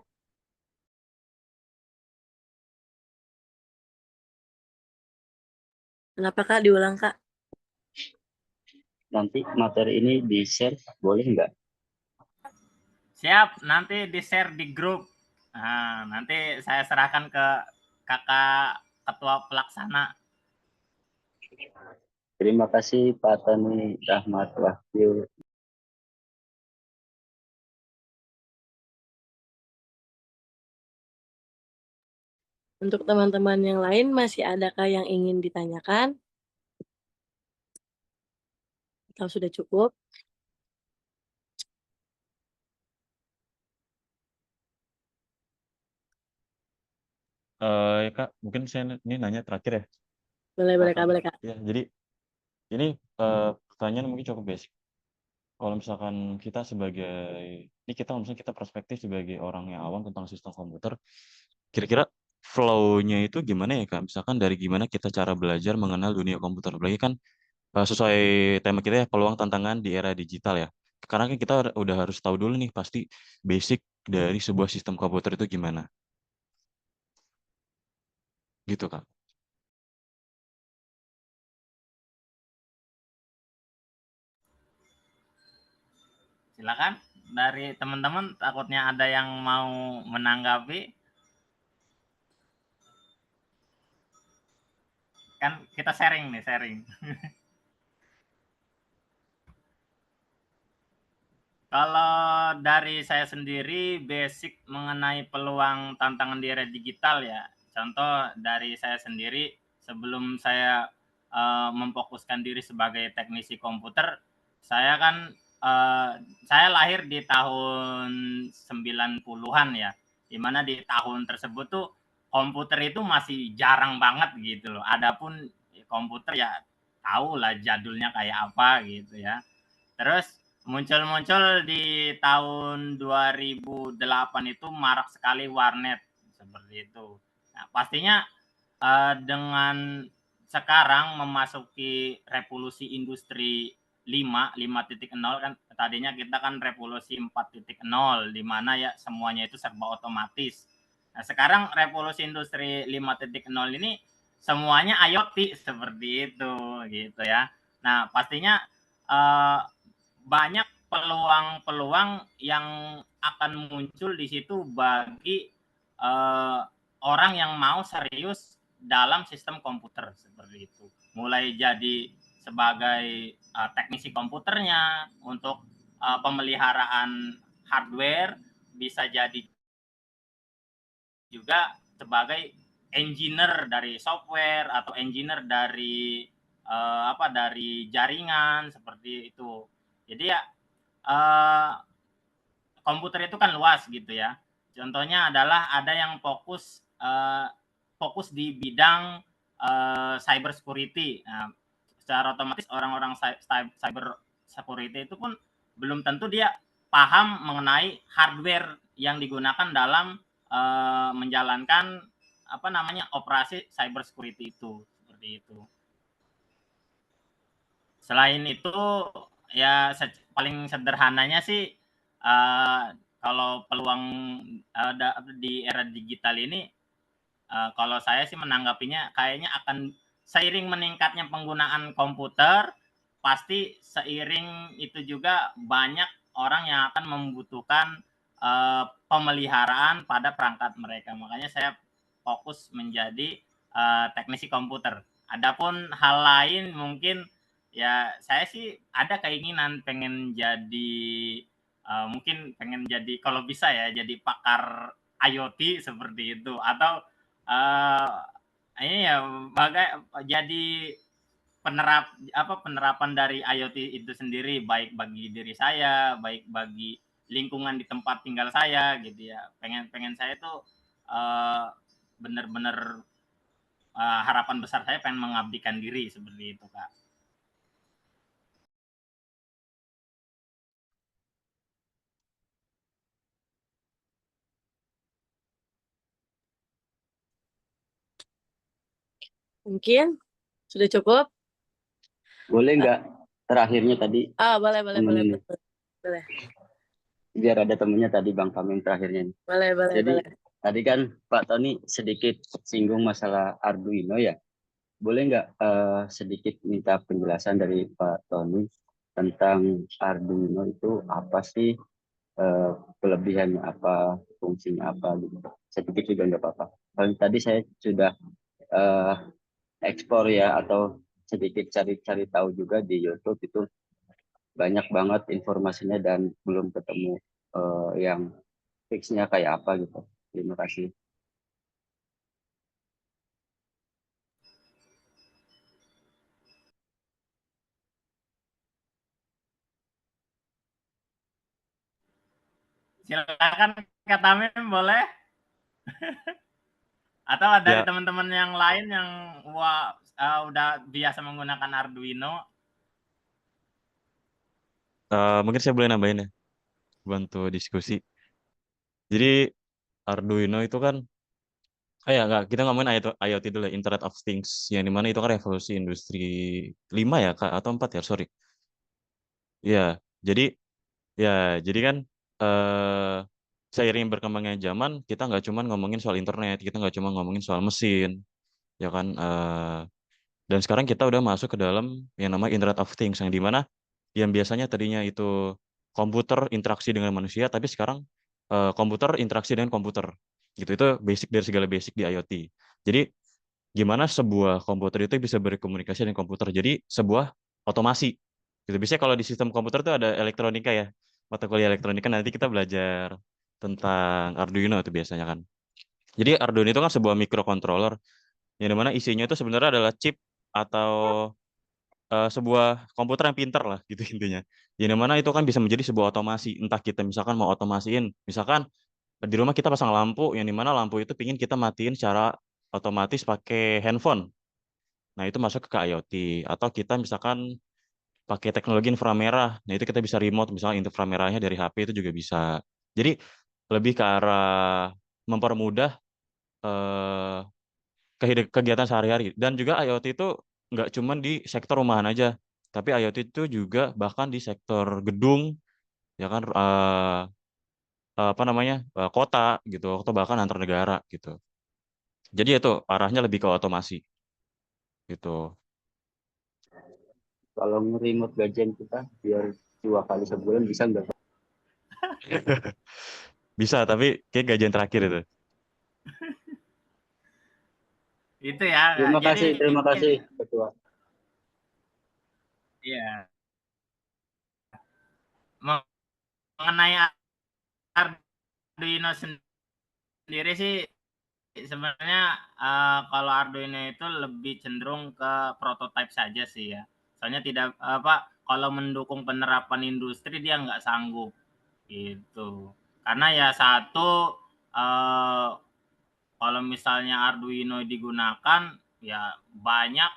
Speaker 5: Kenapa Kak diulang Kak?
Speaker 8: Nanti materi ini di-share boleh nggak?
Speaker 6: Siap, nanti di-share di grup. Nah, nanti saya serahkan ke kakak ketua pelaksana.
Speaker 8: Terima kasih Pak Tony Rahmat Wahyu.
Speaker 5: Untuk teman-teman yang lain masih adakah yang ingin ditanyakan? Atau sudah cukup?
Speaker 9: Ya Kak, mungkin saya ini nanya terakhir ya.
Speaker 5: Boleh Kak, boleh Kak.
Speaker 9: Ya, jadi ini pertanyaan mungkin cukup basic. Kalau misalkan kita misalnya kita perspektif sebagai orang yang awam tentang sistem komputer, kira-kira flow-nya itu gimana ya Kak? Misalkan dari gimana kita cara belajar mengenal dunia komputer. Apalagi kan sesuai tema kita ya, peluang tantangan di era digital ya. Karena kan kita udah harus tahu dulu nih pasti basic dari sebuah sistem komputer itu gimana. Gitu Kak.
Speaker 6: Silakan dari teman-teman, takutnya ada yang mau menanggapi. Kan kita sharing. Kalau dari saya sendiri basic mengenai peluang tantangan di era digital ya. Contoh dari saya sendiri sebelum saya memfokuskan diri sebagai teknisi komputer, saya kan saya lahir di tahun 90-an ya. Di mana di tahun tersebut tuh komputer itu masih jarang banget gitu loh. Adapun komputer ya tahu lah jadulnya kayak apa gitu ya. Terus muncul-muncul di tahun 2008 itu marak sekali warnet seperti itu. Nah, pastinya dengan sekarang memasuki revolusi industri 5.0 kan, tadinya kita kan revolusi 4.0 di mana ya semuanya itu serba otomatis. Nah, sekarang revolusi industri 5.0 ini semuanya IoT seperti itu gitu ya. Nah, pastinya banyak peluang-peluang yang akan muncul di situ bagi orang yang mau serius dalam sistem komputer seperti itu. Mulai jadi sebagai teknisi komputernya untuk pemeliharaan hardware, bisa jadi juga sebagai engineer dari software atau engineer dari dari jaringan seperti itu. Jadi ya komputer itu kan luas gitu ya. Contohnya adalah ada yang fokus di bidang cyber security. Nah, secara otomatis orang-orang cyber security itu pun belum tentu dia paham mengenai hardware yang digunakan dalam menjalankan operasi cyber security itu seperti itu. Selain itu ya paling sederhananya sih kalau peluang di era digital ini kalau saya sih menanggapinya kayaknya akan seiring meningkatnya penggunaan komputer, pasti seiring itu juga banyak orang yang akan membutuhkan pemeliharaan pada perangkat mereka. Makanya saya fokus menjadi teknisi komputer. Adapun hal lain mungkin ya saya sih ada keinginan pengen jadi mungkin pengen jadi kalau bisa ya jadi pakar IoT seperti itu atau ini ya jadi penerapan dari IoT itu sendiri baik bagi diri saya, baik bagi lingkungan di tempat tinggal saya gitu ya. Pengen saya tuh benar-benar harapan besar saya pengen mengabdikan diri seperti itu, Kak.
Speaker 5: Mungkin sudah cukup.
Speaker 8: Boleh nggak terakhirnya tadi
Speaker 5: Boleh. Boleh.
Speaker 8: Biar ada temennya tadi Bang Famin terakhirnya.
Speaker 5: Boleh.
Speaker 8: Jadi tadi kan Pak Tony sedikit singgung masalah Arduino ya. Boleh nggak sedikit minta penjelasan dari Pak Tony tentang Arduino itu apa sih, kelebihannya apa, fungsinya apa gitu. Sedikit juga nggak apa-apa. Kalau tadi saya sudah ekspor ya atau sedikit cari-cari tahu juga di YouTube itu banyak banget informasinya dan belum ketemu yang fixnya kayak apa gitu. Terima kasih.
Speaker 6: Silakan Kak Tamim boleh. Atau dari teman-teman yang lain yang udah biasa menggunakan Arduino.
Speaker 9: Mungkin saya boleh nambahin ya, bantu diskusi. Jadi Arduino itu kan kita ngomongin IoT dulu ya, Internet of Things, yang dimana itu kan revolusi industri 5 ya Kak, atau 4 ya, sorry. Ya, jadi kan seiring berkembangnya zaman, kita nggak cuma ngomongin soal internet, kita nggak cuma ngomongin soal mesin, ya kan. Dan sekarang kita udah masuk ke dalam yang namanya Internet of Things, yang dimana yang biasanya tadinya itu komputer interaksi dengan manusia, tapi sekarang komputer interaksi dengan komputer. Gitu, itu basic dari segala basic di IoT. Jadi gimana sebuah komputer itu bisa berkomunikasi dengan komputer. Jadi sebuah otomasi. Gitu. Biasanya kalau di sistem komputer itu ada elektronika ya. Mata kuliah elektronika nanti kita belajar tentang Arduino itu biasanya kan. Jadi Arduino itu kan sebuah microcontroller yang dimana isinya itu sebenarnya adalah chip atau sebuah komputer yang pintar lah gitu intinya. Yang dimana itu kan bisa menjadi sebuah otomasi. Entah kita misalkan mau otomasiin, misalkan di rumah kita pasang lampu yang dimana lampu itu pingin kita matiin secara otomatis pakai handphone. Nah, itu masuk ke IoT. Atau kita misalkan pakai teknologi inframerah. Nah, itu kita bisa remote, misalnya inframerahnya dari HP itu juga bisa. Jadi, lebih ke arah mempermudah eh, kegiatan sehari-hari. Dan juga IoT itu nggak cuma di sektor rumahan aja, tapi IoT itu juga bahkan di sektor gedung, ya kan, apa namanya, kota gitu, atau bahkan antar negara gitu. Jadi itu arahnya lebih ke otomasi gitu.
Speaker 8: Kalau nge-remote gajian kita biar 2 kali sebulan bisa nggak?
Speaker 9: Bisa, tapi kayak gajian terakhir itu.
Speaker 6: Itu ya. Jadi
Speaker 8: Terima kasih Ketua.
Speaker 6: ya, mengenai Arduino sendiri sih sebenarnya kalau Arduino itu lebih cenderung ke prototype saja sih ya. Soalnya tidak kalau mendukung penerapan industri dia nggak sanggup gitu. Karena ya satu kalau misalnya Arduino digunakan ya banyak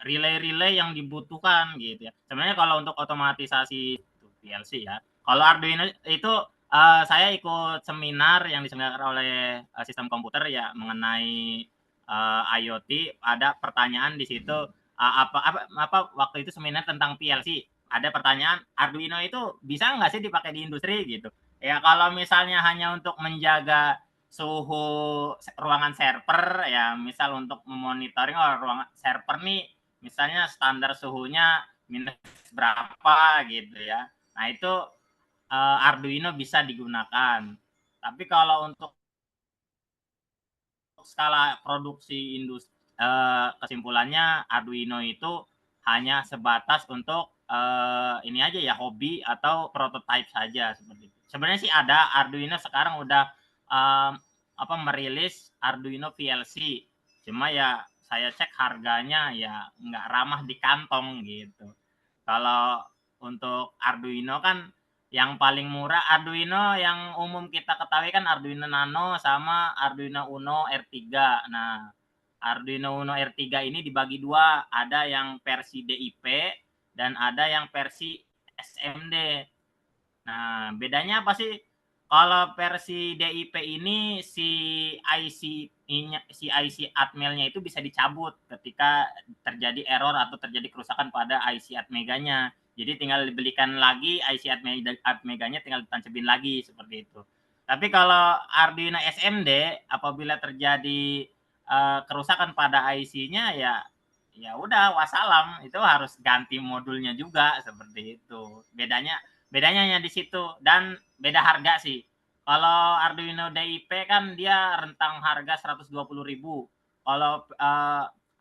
Speaker 6: relay-relay yang dibutuhkan gitu ya. Sebenarnya kalau untuk otomatisasi PLC ya. Kalau Arduino itu saya ikut seminar yang diselenggarakan oleh sistem komputer ya mengenai IoT. Ada pertanyaan di situ apa waktu itu seminar tentang PLC. Ada pertanyaan Arduino itu bisa nggak sih dipakai di industri gitu. Ya kalau misalnya hanya untuk menjaga suhu ruangan server ya, misal untuk memonitoring ruangan server nih misalnya standar suhunya minus berapa gitu ya. Nah, itu Arduino bisa digunakan. Tapi kalau untuk skala produksi industri kesimpulannya Arduino itu hanya sebatas untuk ini aja ya hobi atau prototype saja seperti itu. Sebenarnya sih ada Arduino sekarang udah merilis Arduino VLC. Cuma ya saya cek harganya ya nggak ramah di kantong gitu. Kalau untuk Arduino kan yang paling murah Arduino yang umum kita ketahui kan Arduino Nano sama Arduino Uno R3. Nah, Arduino Uno R3 ini dibagi dua, ada yang versi DIP dan ada yang versi SMD. Nah, bedanya apa sih? Kalau versi DIP ini si IC Atmel-nya itu bisa dicabut ketika terjadi error atau terjadi kerusakan pada IC Atmega-nya. Jadi tinggal dibelikan lagi IC Atmega-nya tinggal ditancapin lagi seperti itu. Tapi kalau Arduino SMD apabila terjadi kerusakan pada IC-nya ya udah wassalam, itu harus ganti modulnya juga seperti itu. Bedanya hanya di situ dan beda harga sih. Kalau Arduino DIP kan dia rentang harga 120.000. Kalau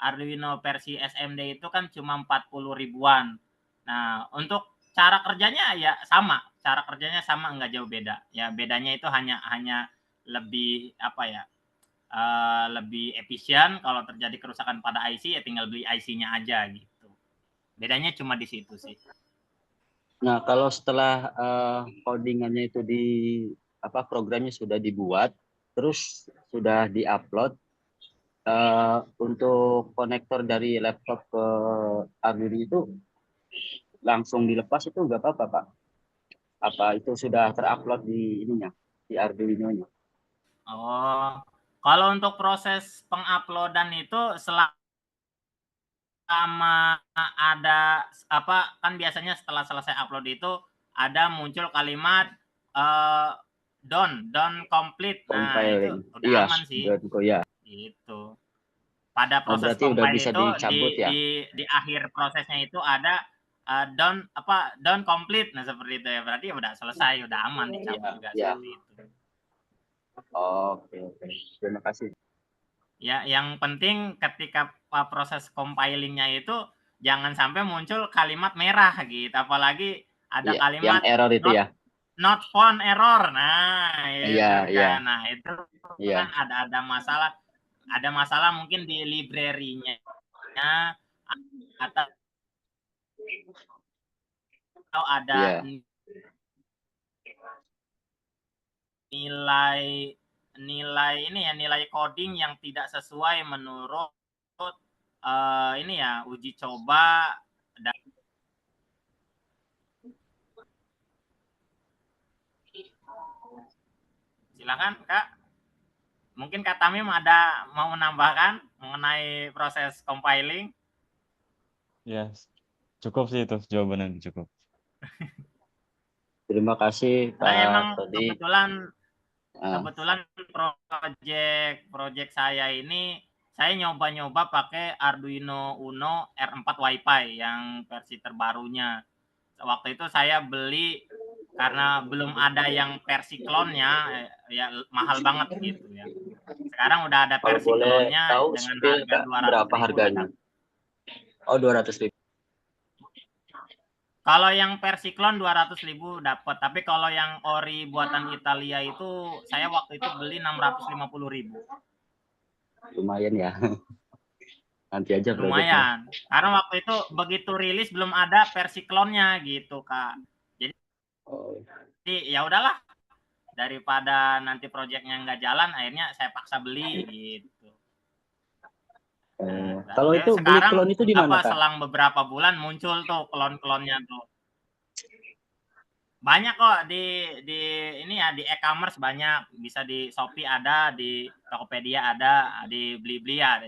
Speaker 6: Arduino versi SMD itu kan cuma 40 ribuan. Nah, untuk cara kerjanya ya sama. Cara kerjanya sama, nggak jauh beda. Ya bedanya itu hanya lebih lebih efisien. Kalau terjadi kerusakan pada IC ya tinggal beli IC-nya aja gitu. Bedanya cuma di situ sih.
Speaker 8: Nah, kalau setelah codingannya itu programnya sudah dibuat, terus sudah diupload, untuk konektor dari laptop ke Arduino itu langsung dilepas itu nggak apa-apa, Pak? Apa itu sudah terupload di ininya, di Arduino-nya?
Speaker 6: Oh, kalau untuk proses penguploadan itu selama ada kan biasanya setelah selesai upload itu ada muncul kalimat done complete. Nah, itu
Speaker 8: Compiling.
Speaker 6: udah
Speaker 8: Iya,
Speaker 6: aman sih.
Speaker 8: ya.
Speaker 6: Gitu. Pada
Speaker 8: Oh,
Speaker 6: proses
Speaker 8: berarti udah
Speaker 6: compile
Speaker 8: bisa
Speaker 6: itu
Speaker 8: dicabut ya?
Speaker 6: di akhir prosesnya itu ada done complete. Nah, seperti itu ya. Berarti udah selesai, udah aman dicabut juga
Speaker 8: Iya.
Speaker 6: seperti itu.
Speaker 8: Oke. Terima kasih.
Speaker 6: Ya, yang penting ketika proses compilingnya itu jangan sampai muncul kalimat merah gitu. Apalagi ada
Speaker 8: Iya, yang
Speaker 6: kalimat
Speaker 8: error itu ya.
Speaker 6: not found error. Nah, itu
Speaker 8: Iya.
Speaker 6: kan. Nah, itu kan
Speaker 8: Iya.
Speaker 6: ada masalah. Ada masalah mungkin di library-nya atau ada
Speaker 8: Iya.
Speaker 6: nilai ini ya, nilai coding yang tidak sesuai menurut ini ya, uji coba. Dan silakan Kak. Mungkin Kak Tamim ada mau menambahkan mengenai proses compiling?
Speaker 9: Ya, cukup sih itu jawabannya cukup.
Speaker 8: Terima kasih
Speaker 6: Nah, emang
Speaker 8: Pak Todi.
Speaker 6: kebetulan project saya ini saya nyoba-nyoba pakai Arduino Uno R4 Wi-Fi yang versi terbarunya. Waktu itu saya beli karena belum ada yang versi klonnya, ya mahal banget gitu ya. Sekarang udah ada
Speaker 8: Kalau
Speaker 6: versi
Speaker 8: boleh
Speaker 6: klonnya
Speaker 8: tahu
Speaker 6: dengan
Speaker 8: spill
Speaker 6: harga
Speaker 8: Kak, berapa
Speaker 6: 200.000
Speaker 8: harganya? Oh, 200.000.
Speaker 6: Kalau yang versi klon 200.000 dapat, tapi kalau yang ori buatan Italia itu saya waktu itu beli 650.000.
Speaker 8: Lumayan ya. Nanti aja proyeknya.
Speaker 6: Lumayan. Karena waktu itu begitu rilis belum ada versi klonnya gitu, Kak. Jadi ya udahlah, daripada nanti proyeknya nggak jalan, akhirnya saya paksa beli gitu.
Speaker 8: Kalau itu beli
Speaker 6: Sekarang
Speaker 8: klon itu di mana, Kak?
Speaker 6: selang beberapa bulan muncul tuh klon-klonnya tuh. Banyak kok di ini ya, di e-commerce banyak, bisa di Shopee ada, di Tokopedia ada, di Blibli ya,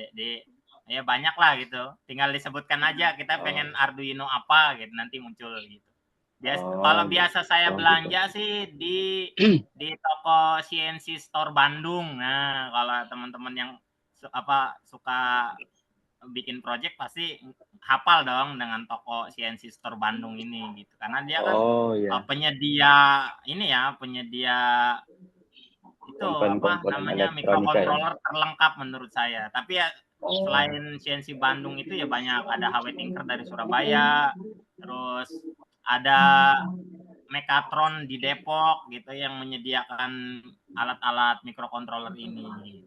Speaker 6: ya banyak lah gitu. Tinggal disebutkan aja kita pengen Arduino apa gitu, nanti muncul gitu. Kalau biasa saya belanja sih di toko CNC Store Bandung. Nah, kalau teman-teman yang suka bikin project pasti hafal dong dengan toko CNC Store Bandung ini gitu. Karena dia kan penyedia ini ya, penyedia itu apa namanya microcontroller terlengkap menurut saya. Tapi ya selain CNC Bandung itu ya banyak, ada HW Tinker dari Surabaya, terus ada Mekatron di Depok gitu yang menyediakan alat-alat microcontroller ini.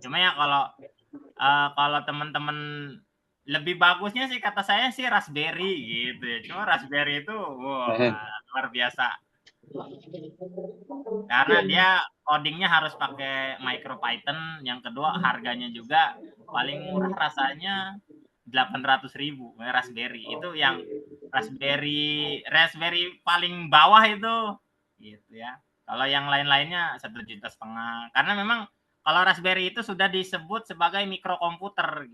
Speaker 6: Cuma ya kalau teman-teman lebih bagusnya sih kata saya sih Raspberry gitu ya. Cuma Raspberry itu luar biasa. Karena dia codingnya harus pakai MicroPython. Yang kedua harganya juga paling murah rasanya 800.000 Raspberry. Itu yang Raspberry paling bawah itu gitu ya. Kalau yang lain-lainnya 1,5 juta. Karena memang kalau Raspberry itu sudah disebut sebagai mikrokomputer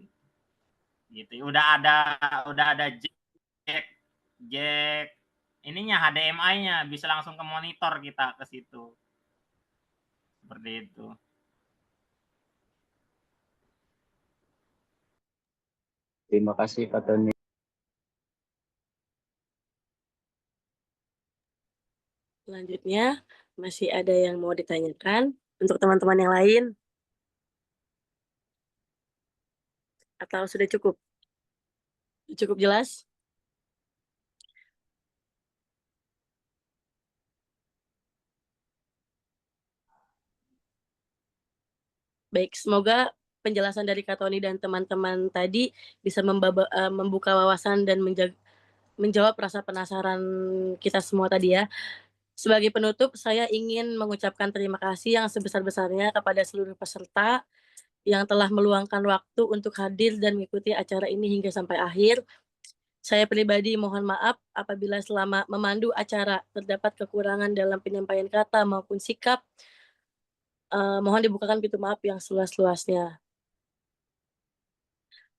Speaker 6: gitu. Udah ada jack ininya, HDMI-nya, bisa langsung ke monitor kita ke situ. Seperti itu.
Speaker 8: Terima kasih Pak Tony.
Speaker 5: Selanjutnya, masih ada yang mau ditanyakan untuk teman-teman yang lain? Atau sudah cukup? Cukup jelas? Baik, semoga penjelasan dari Kak Tony dan teman-teman tadi bisa membuka wawasan dan menjawab rasa penasaran kita semua tadi ya. Sebagai penutup, saya ingin mengucapkan terima kasih yang sebesar-besarnya kepada seluruh peserta yang telah meluangkan waktu untuk hadir dan mengikuti acara ini hingga sampai akhir. Saya pribadi mohon maaf apabila selama memandu acara terdapat kekurangan dalam penyampaian kata maupun sikap. Mohon dibukakan pintu maaf yang seluas-luasnya.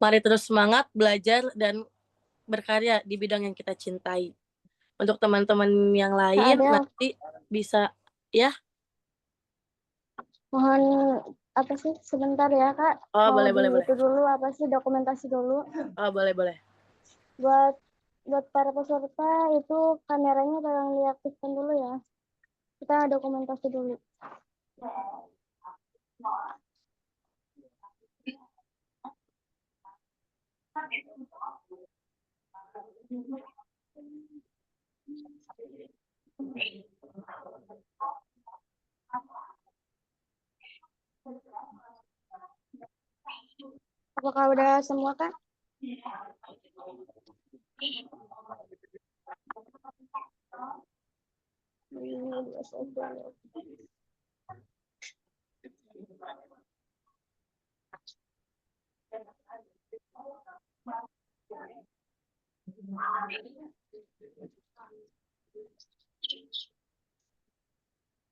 Speaker 5: Mari terus semangat belajar dan berkarya di bidang yang kita cintai. Untuk teman-teman yang lain nanti bisa ya.
Speaker 7: Mohon apa sih sebentar ya Kak?
Speaker 5: Oh, boleh.
Speaker 7: Itu dulu apa sih dokumentasi dulu?
Speaker 5: Oh, boleh.
Speaker 7: Buat para peserta itu kameranya tolong diaktifkan dulu ya. Kita dokumentasi dulu. Apakah udah semua Kak?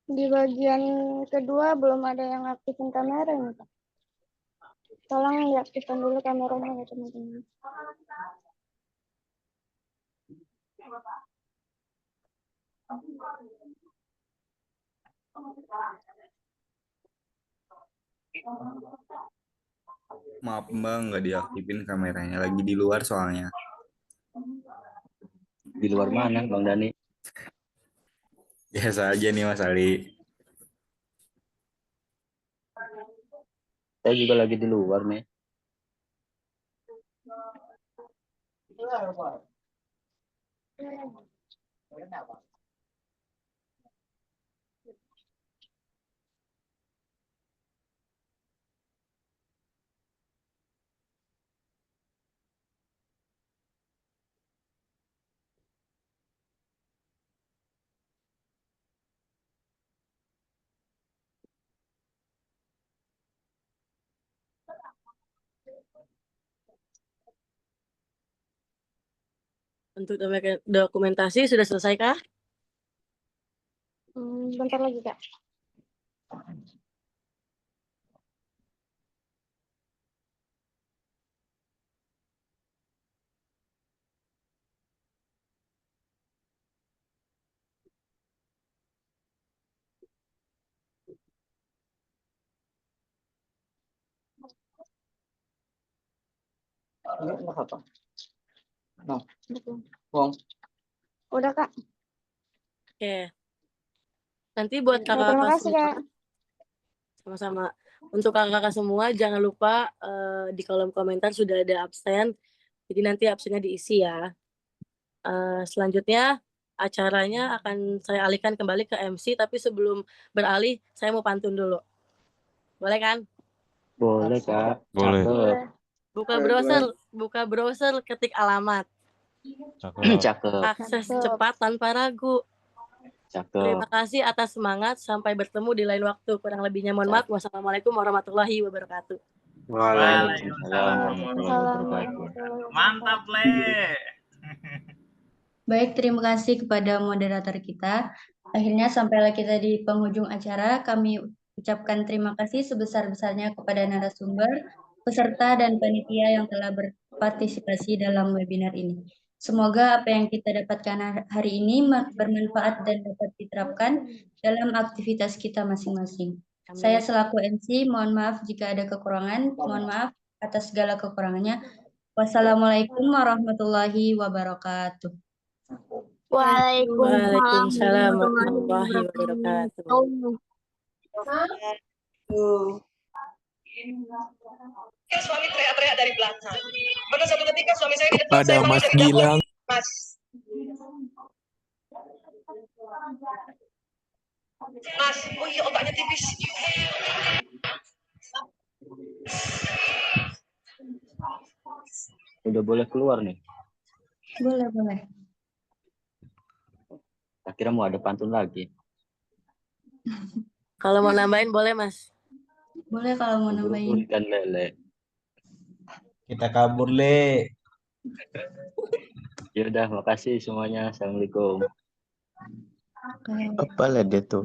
Speaker 7: Di bagian kedua belum ada yang aktifin kamera nih, Pak. Tolong diaktifkan dulu kameranya ya teman-teman.
Speaker 10: Maaf Mbak, nggak diaktifin kameranya. Lagi di luar soalnya.
Speaker 8: Di luar mana, Bang Dani?
Speaker 10: Biasa aja nih Mas Ali.
Speaker 8: Saya juga lagi di luar nih.
Speaker 5: Untuk dokumentasi sudah selesai kah?
Speaker 7: Bentar lagi, Kak. Udah, Kak.
Speaker 5: Oke. Nanti buat
Speaker 7: Terima
Speaker 5: kakak-kakak
Speaker 7: kasih,
Speaker 5: semua,
Speaker 7: Kak.
Speaker 5: sama-sama. Untuk kakak-kakak semua, jangan lupa di kolom komentar sudah ada absen. Jadi nanti absennya diisi ya. Selanjutnya acaranya akan saya alihkan kembali ke MC, tapi sebelum beralih saya mau pantun dulu. Boleh kan?
Speaker 8: Boleh, Kak.
Speaker 9: Boleh.
Speaker 8: Cakep.
Speaker 5: Buka browser, ketik alamat.
Speaker 9: Cakep.
Speaker 8: Cakep.
Speaker 5: Akses cepat tanpa ragu.
Speaker 8: Cakep.
Speaker 5: Terima kasih atas semangat. Sampai bertemu di lain waktu. Kurang lebihnya mohon maaf. Wassalamualaikum warahmatullahi wabarakatuh.
Speaker 6: Waalaikumsalam warahmatullahi wabarakatuh. Mantap, Le.
Speaker 1: Baik, terima kasih kepada moderator kita. Akhirnya sampailah kita di penghujung acara. Kami ucapkan terima kasih sebesar-besarnya kepada narasumber, peserta, dan panitia yang telah berpartisipasi dalam webinar ini. Semoga apa yang kita dapatkan hari ini bermanfaat dan dapat diterapkan dalam aktivitas kita masing-masing. Saya selaku MC, mohon maaf jika ada kekurangan. Mohon maaf atas segala kekurangannya. Wassalamualaikum warahmatullahi wabarakatuh.
Speaker 5: Waalaikumsalam warahmatullahi wabarakatuh.
Speaker 11: Suami teriak-teriak dari belakang. Pada satu ketika suami saya di depan
Speaker 12: Pada
Speaker 11: saya
Speaker 12: Mas
Speaker 11: dari dapur.
Speaker 12: Gilang.
Speaker 11: Mas. Mas, oh iya obatnya tipis.
Speaker 8: Udah boleh keluar nih.
Speaker 1: Boleh, boleh.
Speaker 8: Akhirnya mau ada pantun lagi.
Speaker 5: Kalau mau nambahin boleh, Mas.
Speaker 1: Boleh kalau mau nambahin.
Speaker 8: Ikan lele.
Speaker 12: Kita kabur, Le.
Speaker 8: Ya udah, makasih semuanya. Assalamualaikum.
Speaker 1: Oke.
Speaker 12: Apalah dia tuh?